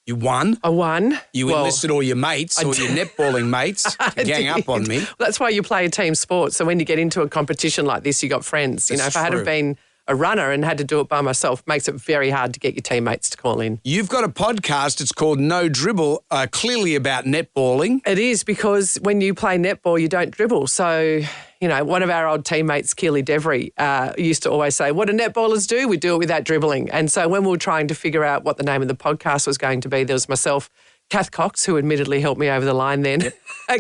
You won. I won. You enlisted all your mates, all your netballing mates to gang up on me. That's why you play a team sport. So when you get into a competition like this, you got friends. If I hadn't been a runner and had to do it by myself, makes it very hard to get your teammates to call in. You've got a podcast. It's called No Dribble, clearly about netballing. It is, because when you play netball, you don't dribble. So, one of our old teammates, Keely Devery, used to always say, what do netballers do? We do it without dribbling. And so when we were trying to figure out what the name of the podcast was going to be, there was myself, Kath Cox, who admittedly helped me over the line then,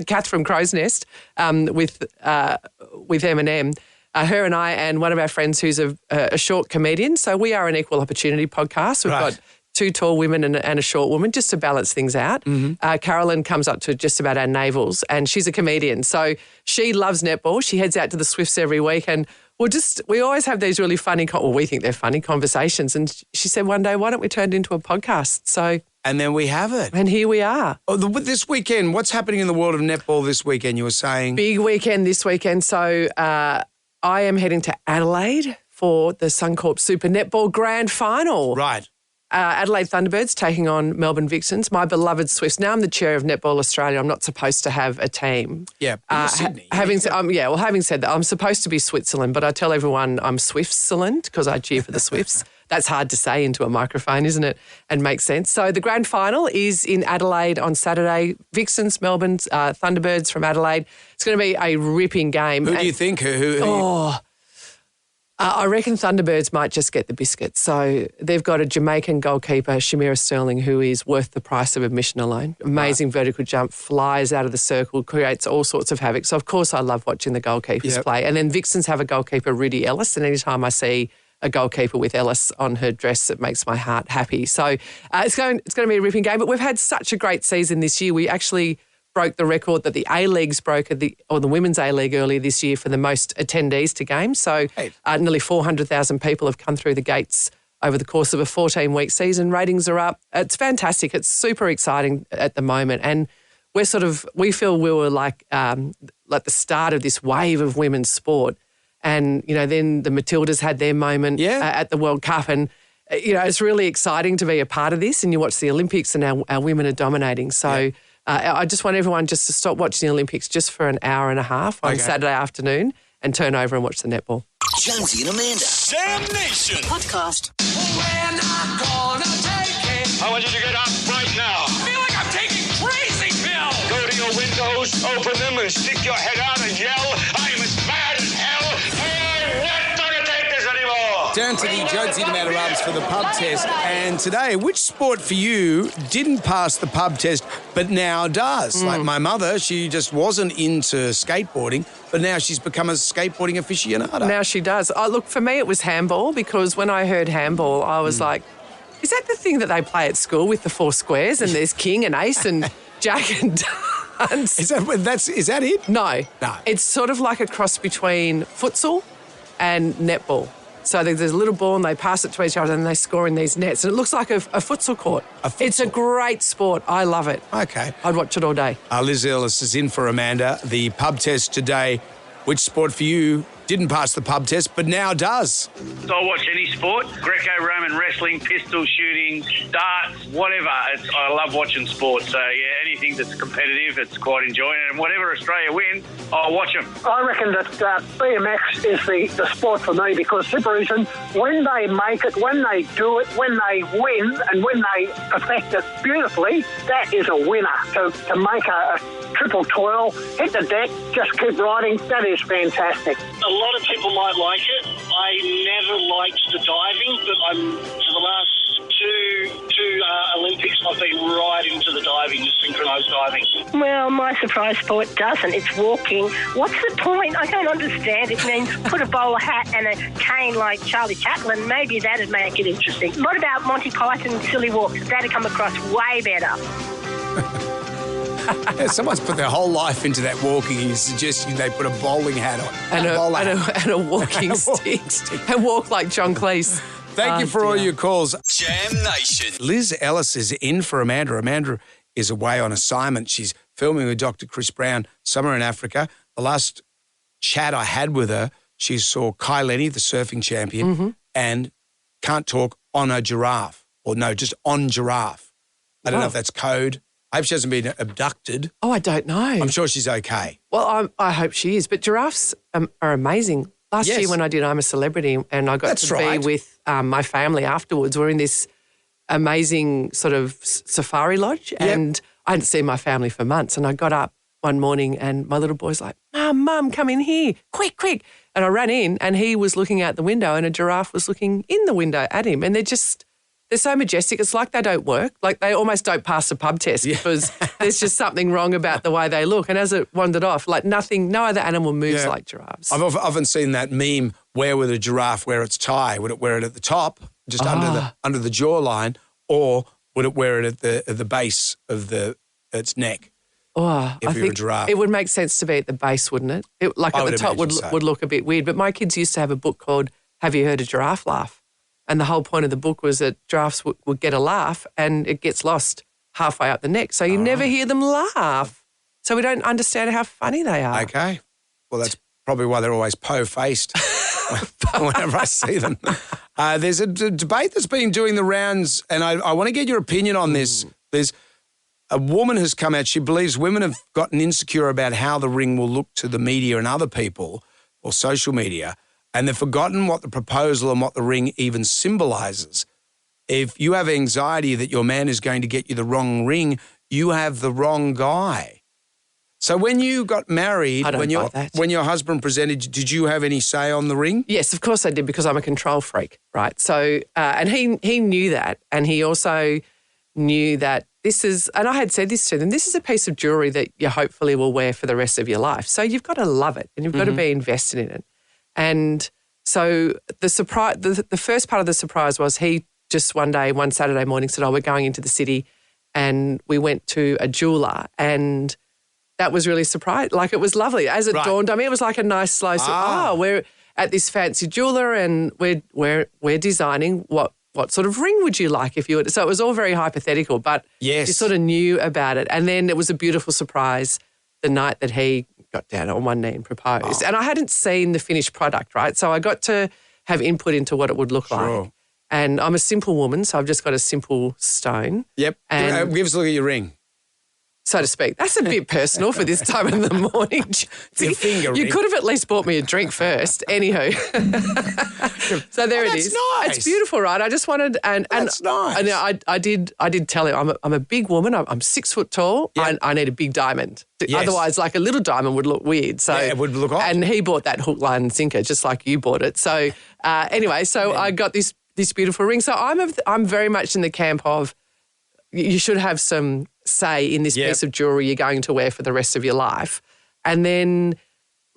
Kath from Crow's Nest, with Eminem. Her and I and one of our friends who's a short comedian. So we are an equal opportunity podcast. We've got two tall women and a short woman just to balance things out. Mm-hmm. Carolyn comes up to just about our navels and she's a comedian. So she loves netball. She heads out to the Swifts every week and we always have these really funny, we think they're funny conversations. And she said one day, why don't we turn it into a podcast? So... And then we have it. And here we are. Oh, this weekend, what's happening in the world of netball this weekend, you were saying? Big weekend this weekend. So... I am heading to Adelaide for the Suncorp Super Netball Grand Final. Right. Adelaide Thunderbirds taking on Melbourne Vixens, my beloved Swifts. Now I'm the chair of Netball Australia. I'm not supposed to have a team. Yeah, Sydney. Having said that, I'm supposed to be Switzerland, but I tell everyone I'm Swiftsland because I cheer for the Swifts. That's hard to say into a microphone, isn't it? And makes sense. So the grand final is in Adelaide on Saturday. Vixens, Melbourne, Thunderbirds from Adelaide. It's going to be a ripping game. Who do you think? I reckon Thunderbirds might just get the biscuit. So they've got a Jamaican goalkeeper, Shamira Sterling, who is worth the price of admission alone. Amazing vertical jump, flies out of the circle, creates all sorts of havoc. So, of course, I love watching the goalkeepers play. And then Vixens have a goalkeeper, Rudy Ellis, and anytime I see a goalkeeper with Ellis on her dress that makes my heart happy. So it's going to be a ripping game. But we've had such a great season this year. We actually broke the record that the A-Leagues broke, or the Women's A-League earlier this year, for the most attendees to games. So nearly 400,000 people have come through the gates over the course of a 14-week season. Ratings are up. It's fantastic. It's super exciting at the moment. And we feel we were like the start of this wave of women's sport. And, then the Matildas had their moment at the World Cup. And, it's really exciting to be a part of this. And you watch the Olympics and our women are dominating. So I just want everyone just to stop watching the Olympics just for an hour and a half on Saturday afternoon and turn over and watch the netball. Jonesy and Amanda. Jam Nation. Podcast. We're not gonna take it. I want you to get up right now. I feel like I'm taking crazy pills. Go to your windows, open them, and stick your head out and yell, I'm as mad as hell. I'm not gonna take this anymore. Down to the Jonesy and Amanda Rubs for the pub test. And today, which sport for you didn't pass the pub test but now does? Like my mother, she just wasn't into skateboarding, but now she's become a skateboarding aficionado. Now she does. Oh, look, for me it was handball, because when I heard handball, I was like, is that the thing that they play at school with the 4 squares and there's king and ace and jack and dunce? Is that it? No. It's sort of like a cross between futsal and netball. So there's a little ball and they pass it to each other and they score in these nets. And it looks like a futsal court. It's a great sport. I love it. Okay. I'd watch it all day. Liz Ellis is in for Amanda. The pub test today, which sport for you didn't pass the pub test but now does? I'll watch any sport, Greco-Roman wrestling, pistol shooting, darts, whatever. I love watching sport. So, anything that's competitive, it's quite enjoying it. And whatever Australia win, I'll watch them. I reckon that BMX is the sport for me, because simple reason, when they make it, when they do it, when they win and when they perfect it beautifully, that is a winner. To make a triple twirl, hit the deck, just keep riding, that is fantastic. A lot of people might like it. I never liked the diving, but for the last two Olympics, I've been right into the diving, the synchronised diving. Well, my surprise sport doesn't. It's walking. What's the point? I don't understand. It means put a bowler hat and a cane like Charlie Chaplin. Maybe that'd make it interesting. What about Monty Python silly walks? That'd come across way better. Someone's put their whole life into that walking. He's suggesting they put a bowling hat on. And a walking stick. And walk like John Cleese. Thank you for all your calls. Jam Nation. Liz Ellis is in for Amanda. Amanda is away on assignment. She's filming with Dr. Chris Brown, somewhere in Africa. The last chat I had with her, she saw Kai Lenny, the surfing champion, and can't talk on a giraffe. Or no, just on giraffe. I don't know if that's code. I hope she hasn't been abducted. Oh, I don't know. I'm sure she's okay. Well, I hope she is. But giraffes are amazing. Last year when I did I'm a Celebrity and I got to be with my family afterwards, we're in this amazing sort of safari lodge and I hadn't seen my family for months, and I got up one morning and my little boy's like, Mum, come in here, quick. And I ran in and he was looking out the window and a giraffe was looking in the window at him, and they're so majestic. It's like they don't work. Like they almost don't pass the pub test because there's just something wrong about the way they look. And as it wandered off, like no other animal moves like giraffes. I've often seen that meme, where would a giraffe wear its tie? Would it wear it at the top, just under the jawline, or would it wear it at the base of its neck? Oh, if you're a giraffe. It would make sense to be at the base, wouldn't it? Like at the top would look a bit weird. But my kids used to have a book called Have You Heard a Giraffe Laugh? And the whole point of the book was that giraffes would get a laugh and it gets lost halfway up the neck. So you never hear them laugh. So we don't understand how funny they are. Okay. Well, that's probably why they're always po-faced whenever I see them. There's a debate that's been doing the rounds, and I want to get your opinion on this. There's a woman who's come out. She believes women have gotten insecure about how the ring will look to the media and other people or social media, and they've forgotten what the proposal and what the ring even symbolises. If you have anxiety that your man is going to get you the wrong ring, you have the wrong guy. So when you got married, when your husband presented, did you have any say on the ring? Yes, of course I did, because I'm a control freak, right? So, and he knew that, and he also knew that this is, and I had said this to them, this is a piece of jewellery that you hopefully will wear for the rest of your life. So you've got to love it and you've got to be invested in it. And So the first part of the surprise was he just one Saturday morning said, we're going into the city, and we went to a jeweler, and that was really surprising. Like, it was lovely. As it dawned on me, it was like a nice slow we're at this fancy jeweler, and we're designing what sort of ring would you like if you were. So it was all very hypothetical, but you sort of knew about it. And then it was a beautiful surprise the night that he got down on one knee and proposed. And I hadn't seen the finished product, right? So I got to have input into what it would look like. And I'm a simple woman, so I've just got a simple stone. Yep. And give us a look at your ring. So to speak. That's a bit personal for this time in the morning. Your finger you ring. could have at least bought me a drink first. Anywho. So there it is. Nice. It's beautiful, right? I just wanted that's nice. And I did tell him I'm a big woman. I'm 6 foot tall. Yep. I need a big diamond. Yes. Otherwise, like a little diamond would look weird. So it would look odd. And he bought that hook, line and sinker just like you bought it. So anyway, I got this beautiful ring. So I'm very much in the camp of you should have some say in this piece of jewellery you're going to wear for the rest of your life. And then,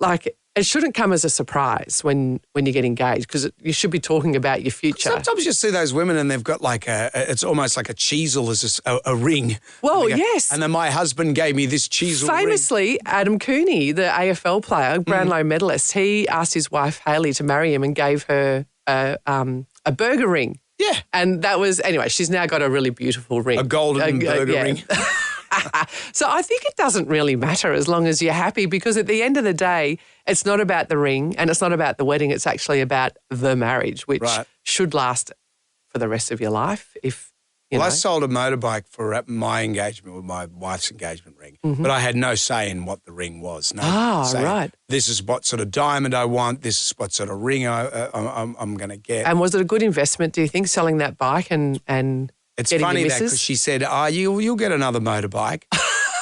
like, it shouldn't come as a surprise when you get engaged, because you should be talking about your future. Sometimes you see those women and they've got like it's almost like a cheesel as a ring. Well, yes. And then my husband gave me this cheesel Famously, ring. Adam Cooney, the AFL player, Brownlow medalist, he asked his wife Hayley to marry him and gave her a burger ring. Yeah. And that was, anyway, she's now got a really beautiful ring. A golden burger ring. So I think it doesn't really matter as long as you're happy, because at the end of the day, it's not about the ring and it's not about the wedding. It's actually about the marriage, which should last for the rest of your life. I sold a motorbike for my engagement with my wife's engagement ring, but I had no say in what the ring was. No say, right. This is what sort of diamond I want. This is what sort of ring I'm going to get. And was it a good investment, do you think, selling that bike and It's getting funny your that, missus? because she said, you'll get another motorbike.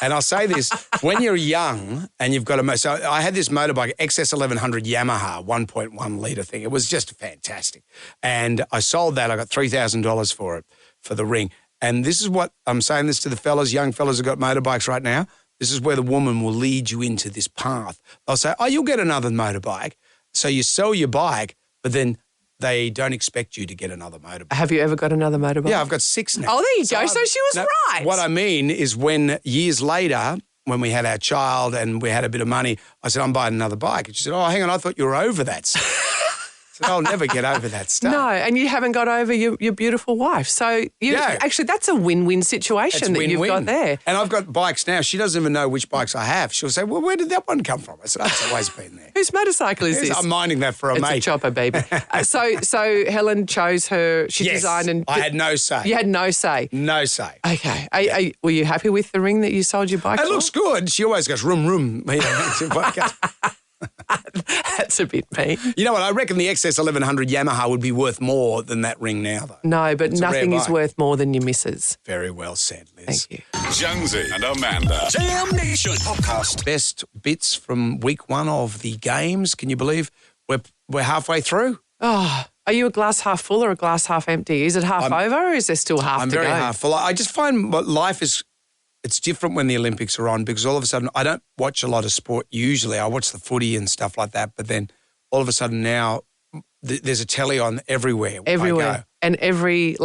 And I'll say this, when you're young and you've got so I had this motorbike, XS 1100 Yamaha, 1.1 litre thing. It was just fantastic. And I sold that. I got $3,000 for it, for the ring. And this is what, I'm saying this to the fellas, young fellas who've got motorbikes right now. This is where the woman will lead you into this path. They'll say, you'll get another motorbike. So you sell your bike, but then they don't expect you to get another motorbike. Have you ever got another motorbike? Yeah, I've got 6 now. Oh, there you go. So she was right. What I mean is, when years later, when we had our child and we had a bit of money, I said, I'm buying another bike. And she said, hang on, I thought you were over that stuff. I said, I'll never get over that stuff. No, and you haven't got over your beautiful wife. So actually, that's a win-win situation that you've got there. And I've got bikes now. She doesn't even know which bikes I have. She'll say, well, where did that one come from? I said, it's always been there. Whose motorcycle is this? I'm minding that for a mate. It's a chopper, baby. So Helen chose her. She designed and I had no say. You had no say. No say. Okay. Were you happy with the ring that you sold your bike for? It looks good. She always goes room room. That's a bit mean. You know what? I reckon the XS 1100 Yamaha would be worth more than that ring now, though. No, but It's a nothing rare is bike. worth more than your missus. Very well said, Liz. Thank you. Jonesy and Amanda. Jam Nation podcast. Best bits from week 1 of the games. Can you believe we're halfway through? Oh, are you a glass half full or a glass half empty? Is it half over or is there still half I'm to go? very half full. I just find what life is, it's different when the Olympics are on, because all of a sudden I don't watch a lot of sport usually. I watch the footy and stuff like that, but then all of a sudden now there's a telly on everywhere. Everywhere. I go. And every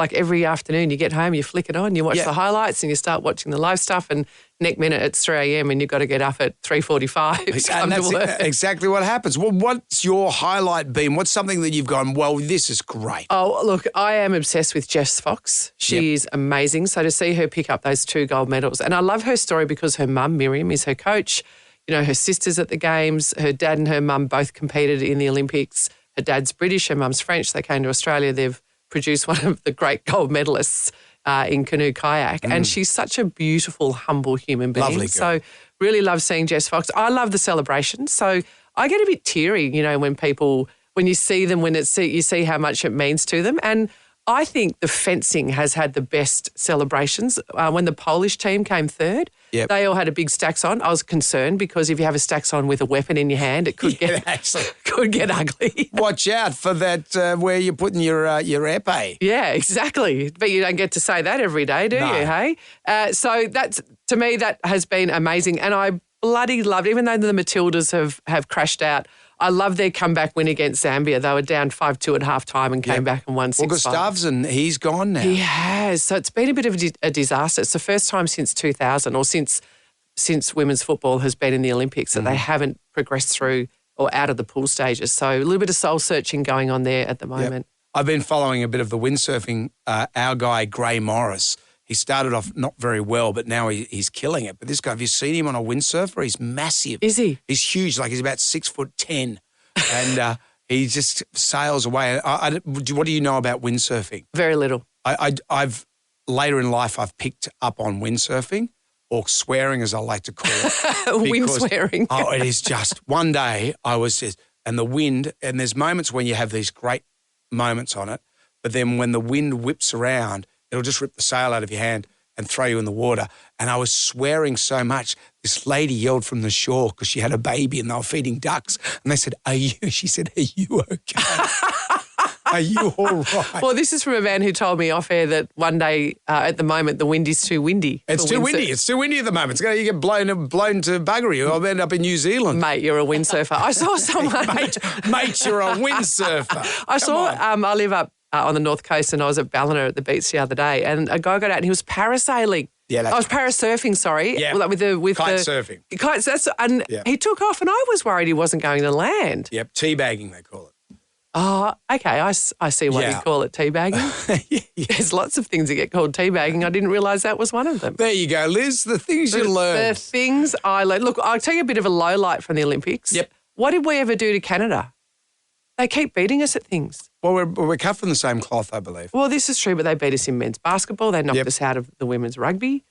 afternoon you get home, you flick it on, you watch the highlights and you start watching the live stuff, and next minute it's 3 a.m. and you've got to get up at 3:45 And that's exactly what happens. Well, what's your highlight been? What's something that you've gone, well, this is great? Oh, look, I am obsessed with Jess Fox. She's amazing. So to see her pick up those 2 gold medals, and I love her story because her mum, Miriam, is her coach. You know, her sister's at the games. Her dad and her mum both competed in the Olympics. Her dad's British, her mum's French. They came to Australia. They've produced one of the great gold medalists in canoe kayak. And she's such a beautiful, humble human being. Lovely girl. So really love seeing Jess Fox. I love the celebrations. So I get a bit teary, you know, when you see them, you see how much it means to them. And I think the fencing has had the best celebrations. When the Polish team came third, they all had a big stacks on. I was concerned because if you have a stacks on with a weapon in your hand, it could get ugly. Watch out for that where you're putting your épée. Yeah, exactly. But you don't get to say that every day, do you? Hey, so that's, to me, that has been amazing, and I bloody loved. Even though the Matildas have crashed out, I love their comeback win against Zambia. They were down 5-2 at half-time and came back and won 6-5. Well, Gustafsson, he's gone now. He has. So it's been a bit of a disaster. It's the first time since 2000 or since women's football has been in the Olympics that they haven't progressed through or out of the pool stages. So a little bit of soul-searching going on there at the moment. I've been following a bit of the windsurfing. Our guy, Gray Morris, he started off not very well, but now he's killing it. But this guy, have you seen him on a windsurfer? He's massive. Is he? He's huge, like he's about 6'10", and he just sails away. What do you know about windsurfing? Very little. I've later in life I've picked up on windsurfing, or swearing as I like to call it. Wind swearing. Oh, it is just one day I was just, and the wind, and there's moments when you have these great moments on it, but then when the wind whips around, it'll just rip the sail out of your hand and throw you in the water. And I was swearing so much, this lady yelled from the shore because she had a baby and they were feeding ducks. And they said, she said, are you okay? Are you all right? Well, this is from a man who told me off air that one day, at the moment, the wind is too windy. It's too windy. It's too windy at the moment. You get blown to buggery. I'll end up in New Zealand. Mate, you're a windsurfer. I saw someone. mate, you're a windsurfer. I live up on the North Coast and I was at Ballina at the beach the other day and a guy got out and he was parasailing. Yeah, I was parasurfing, sorry. Yeah, with kite surfing. He took off and I was worried he wasn't going to land. Yep, teabagging they call it. Oh, okay. I see why you call it teabagging. There's lots of things that get called teabagging. I didn't realise that was one of them. There you go, Liz. The things you learn. The things I learned. Look, I'll tell you a bit of a low light from the Olympics. Yep. What did we ever do to Canada? They keep beating us at things. Well, we're cut from the same cloth, I believe. Well, this is true, but they beat us in men's basketball. They knocked us out of the women's rugby.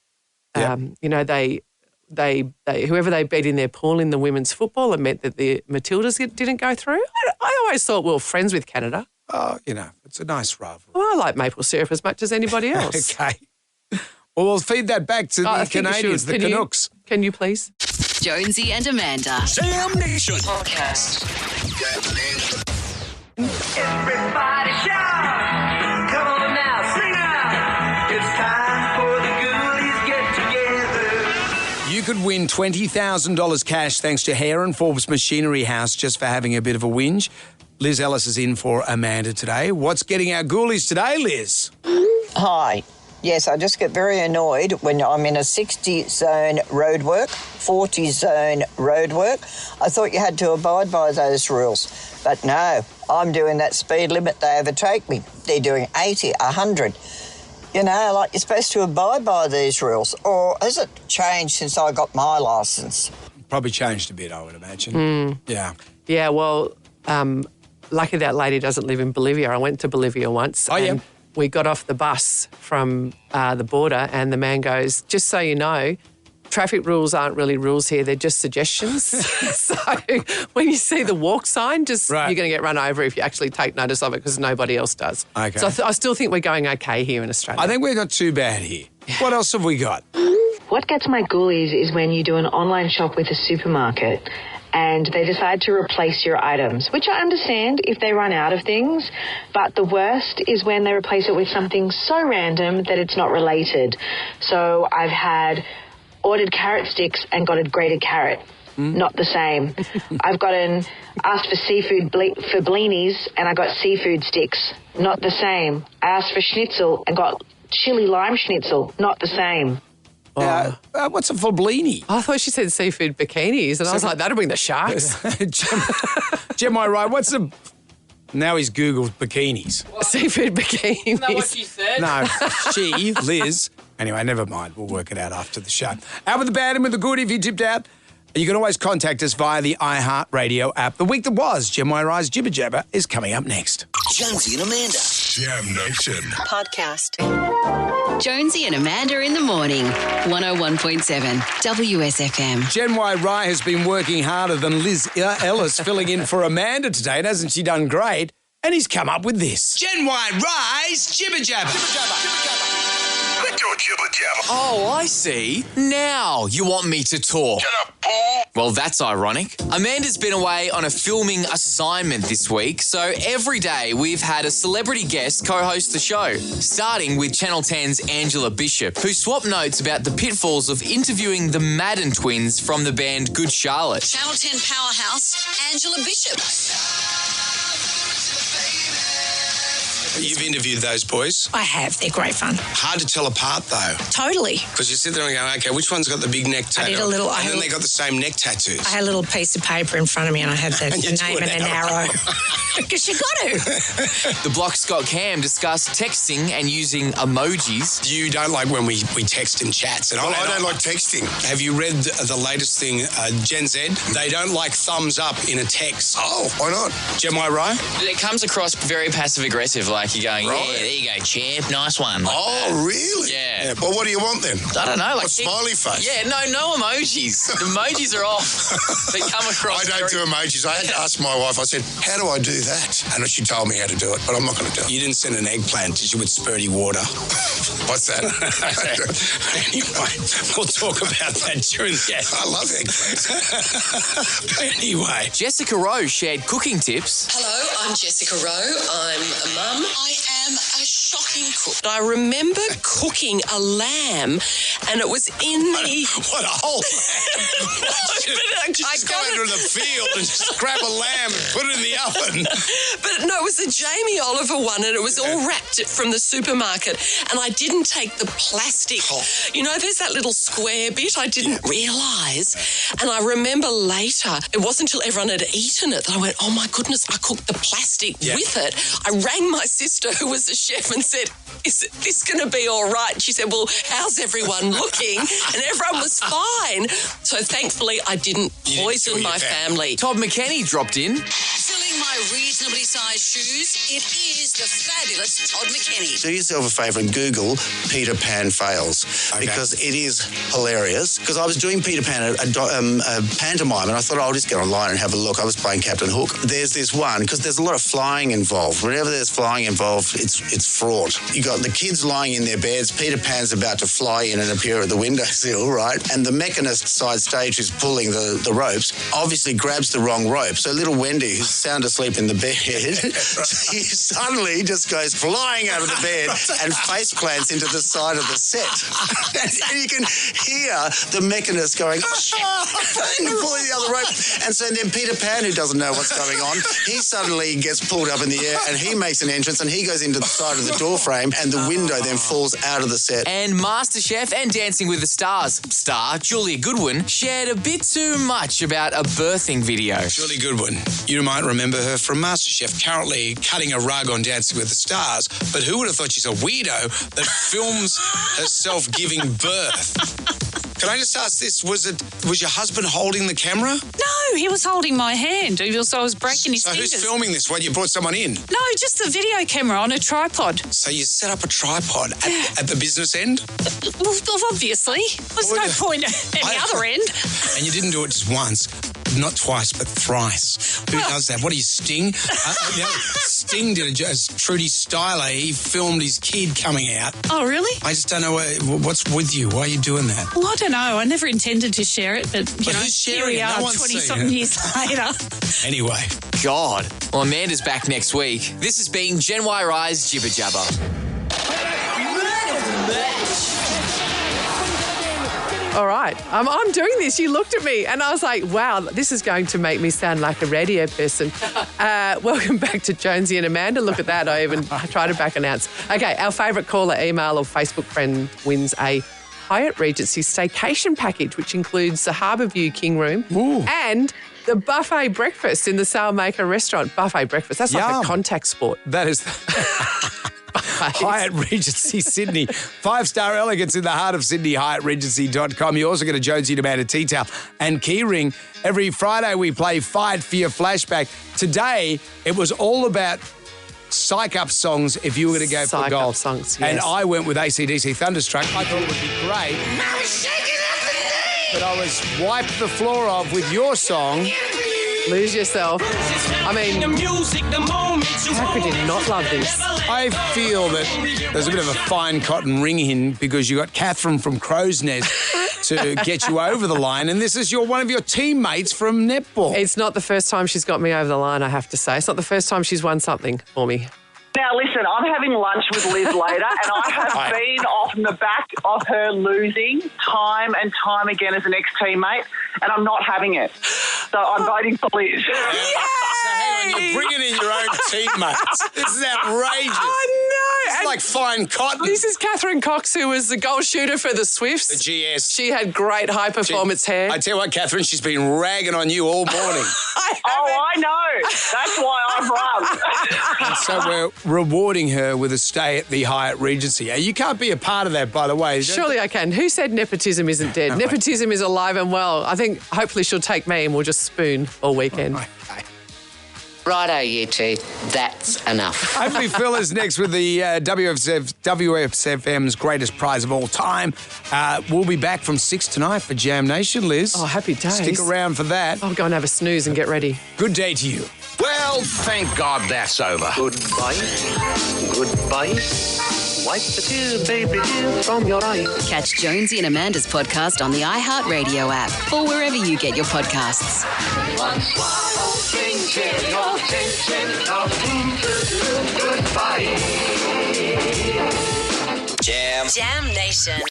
They whoever they beat in their pool in the women's football, it meant that the Matildas didn't go through. I always thought we were friends with Canada. Oh, it's a nice rivalry. Well, I like maple syrup as much as anybody else. Okay. Well, we'll feed that back to the Canadians, the Canucks. Can you please? Jonesy and Amanda. Jam Nation Podcast. Everybody shout! Come on now, sing out! It's time for the ghoulies get together. You could win $20,000 cash thanks to Hare and Forbes Machinery House just for having a bit of a whinge. Liz Ellis is in for Amanda today. What's getting our ghoulies today, Liz? Hi. Yes, I just get very annoyed when I'm in a 60-zone roadwork, 40-zone roadwork. I thought you had to abide by those rules. But no, I'm doing that speed limit. They overtake me. They're doing 80, 100. You're supposed to abide by these rules. Or has it changed since I got my licence? Probably changed a bit, I would imagine. Yeah. Yeah, well, lucky that lady doesn't live in Bolivia. I went to Bolivia once. Oh, yeah. We got off the bus from the border and the man goes, just so you know, traffic rules aren't really rules here. They're just suggestions. So when you see the walk sign, you're going to get run over if you actually take notice of it because nobody else does. Okay. So I still think we're going okay here in Australia. I think we're not too bad here. What else have we got? What gets my ghoulies is when you do an online shop with a supermarket and they decide to replace your items, which I understand if they run out of things, but the worst is when they replace it with something so random that it's not related. So I've had ordered carrot sticks and got a grated carrot. Not the same. I've asked for seafood for blinis and I got seafood sticks. Not the same. I asked for schnitzel and got chili lime schnitzel. Not the same. What's a fullblini? I thought she said seafood bikinis, and I was like, that'll bring the sharks. Jim, am I right? What's the... Now he's Googled bikinis. Seafood bikinis. Isn't that what she said? No, she, Liz. Anyway, never mind. We'll work it out after the show. Out with the bad and with the good if you tipped out. You can always contact us via the iHeartRadio app. The week that was, Jim Rise Jibber Jabber is coming up next. Jonesy and Amanda. Jam Nation Podcast. Jonesy and Amanda in the morning. 101.7 WSFM. Jen Y. Rye has been working harder than Liz Ellis filling in for Amanda today, and hasn't she done great? And he's come up with this. Jen Y. Rye's Jibber Jabber. Let your Jibber jabber. Oh, I see. Now you want me to talk. Shut up, Paul. Well, that's ironic. Amanda's been away on a filming assignment this week, so every day we've had a celebrity guest co-host the show, starting with Channel 10's Angela Bishop, who swapped notes about the pitfalls of interviewing the Madden twins from the band Good Charlotte. Channel 10 powerhouse, Angela Bishop. You've interviewed those boys. I have. They're great fun. Hard to tell apart, though. Totally. Because you sit there and go, okay, which one's got the big neck tattoo? I did a little... And then they got the same neck tattoos. I had a little piece of paper in front of me and I had the name and an arrow. Because you got to. The Block's got Cam discussed texting and using emojis. You don't like when we text in chats. And I don't like texting. Have you read the latest thing, Gen Z? They don't like thumbs up in a text. Oh, why not? Am I right? It comes across very passive-aggressive, like you're going, Right. yeah, there you go, champ, nice one. Like Oh, really? Yeah. Well, what do you want then? I don't know. Like A smiley face? Yeah, no emojis. The emojis are off. They come across. I don't do emojis. I had to ask my wife, I said, how do I do that? And she told me how to do it, but I'm not going to do it. You didn't send an eggplant, did you, with spurty water? What's that? Anyway, we'll talk about that during the... I love eggplants. Anyway. Jessica Rowe shared cooking tips. Hello, I'm Jessica Rowe. I'm a mum. I am a shocking cook. I remember cooking a lamb and it was in the... What a whole lamb. Just go into the field and just grab a lamb and put it in the oven. But no, it was a Jamie Oliver one and it was all wrapped from the supermarket and I didn't take the plastic. You know, there's that little square bit I didn't realise. And I remember later, it wasn't until everyone had eaten it that I went, oh my goodness, I cooked the plastic with it. I rang my sister who was a chef and said, is this going to be all right? She said, well, how's everyone looking? And everyone was fine. So thankfully I didn't poison my family. Todd McKenny dropped in. Filling my reasonably sized shoes, it is the fabulous Todd McKenny. Do yourself a favour and Google Peter Pan fails because it is hilarious. Because I was doing Peter Pan, a pantomime, and I thought I'll just get online and have a look. I was playing Captain Hook. There's this one, because there's a lot of flying involved. Whenever there's flying involved, it's fraught. You got the kids lying in their beds. Peter Pan's about to fly in and appear at the windowsill, right? And the mechanist side stage who's pulling the ropes obviously grabs the wrong rope. So little Wendy, who's sound asleep in the bed, she suddenly just goes flying out of the bed and face plants into the side of the set. And you can hear the mechanist going, oh, shit, and pulling the other rope. And so then Peter Pan, who doesn't know what's going on, he suddenly gets pulled up in the air and he makes an entrance and he goes into the side of the door frame and the window then falls out of the set. And MasterChef and Dancing with the Stars star Julia Goodwin shared a bit too much about a birthing video. Julia Goodwin, you might remember her from MasterChef, currently cutting a rug on Dancing with the Stars, but who would have thought she's a weirdo that films herself giving birth? Can I just ask this, was your husband holding the camera? No, he was holding my hand. I was breaking his fingers. So who's filming this? What, you brought someone in? No, just the video camera on a tripod. So you set up a tripod at the business end? Well, obviously. There's no point at the other end. And you didn't do it just once, not twice, but thrice. Who does that? What do you, Sting? Sting did it as Trudy Styler. He filmed his kid coming out. Oh, really? I just don't know what's with you. Why are you doing that? Well, I don't know. I never intended to share it, but here we are 20-something years later. Anyway. God. Well, Amanda's back next week. This has been Gen Y Rise Jibber Jabber. All right, I'm doing this. You looked at me and I was like, wow, this is going to make me sound like a radio person. Welcome back to Jonesy and Amanda. Look at that. I even tried to back announce. Okay, our favourite caller, email or Facebook friend wins a Hyatt Regency staycation package, which includes the Harbour View King Room and the buffet breakfast in the Sailmaker restaurant. Buffet breakfast, that's like a contact sport. That is... Hyatt Regency Sydney. 5-star elegance in the heart of Sydney, HyattRegency.com. You also get a Jonesy and Amanda tea towel and key ring. Every Friday we play Fight for Your Flashback. Today it was all about psych up songs if you were going to go for golf. Psych up songs, yes. And I went with AC/DC Thunderstruck. I thought it would be great. But I was wiped the floor off with your song. Lose yourself. I mean, how could you not love this? I feel that there's a bit of a fine cotton ring in because you got Catherine from Crow's Nest to get you over the line, and this is one of your teammates from netball. It's not the first time she's got me over the line, I have to say. It's not the first time she's won something for me. Now, listen, I'm having lunch with Liz later, and I have been off the back of her losing time and time again as an ex-teammate, and I'm not having it. So I'm voting for Liz. So hang on, you're bringing in your own teammates. This is outrageous. I know. It's like fine cotton. This is Catherine Cox, who was the goal shooter for the Swifts. The GS. She had great high-performance hair. I tell you what, Catherine, she's been ragging on you all morning. I know. That's why I've run. And so we're rewarding her with a stay at the Hyatt Regency. You can't be a part of that, by the way. Surely I can. Who said nepotism isn't dead? Nepotism is alive and well. I think hopefully she'll take me and we'll just spoon all weekend. Righto, you two. That's enough. Hopefully Phil is next with the WFM's greatest prize of all time. We'll be back from 6 tonight for Jam Nation, Liz. Oh, happy days. Stick around for that. I'll go and have a snooze and get ready. Good day to you. Well, thank God that's over. Goodbye. Goodbye. Wipe the tears, baby, from your eye. Catch Jonesy and Amanda's podcast on the iHeartRadio app or wherever you get your podcasts. Jam. Jam Nation.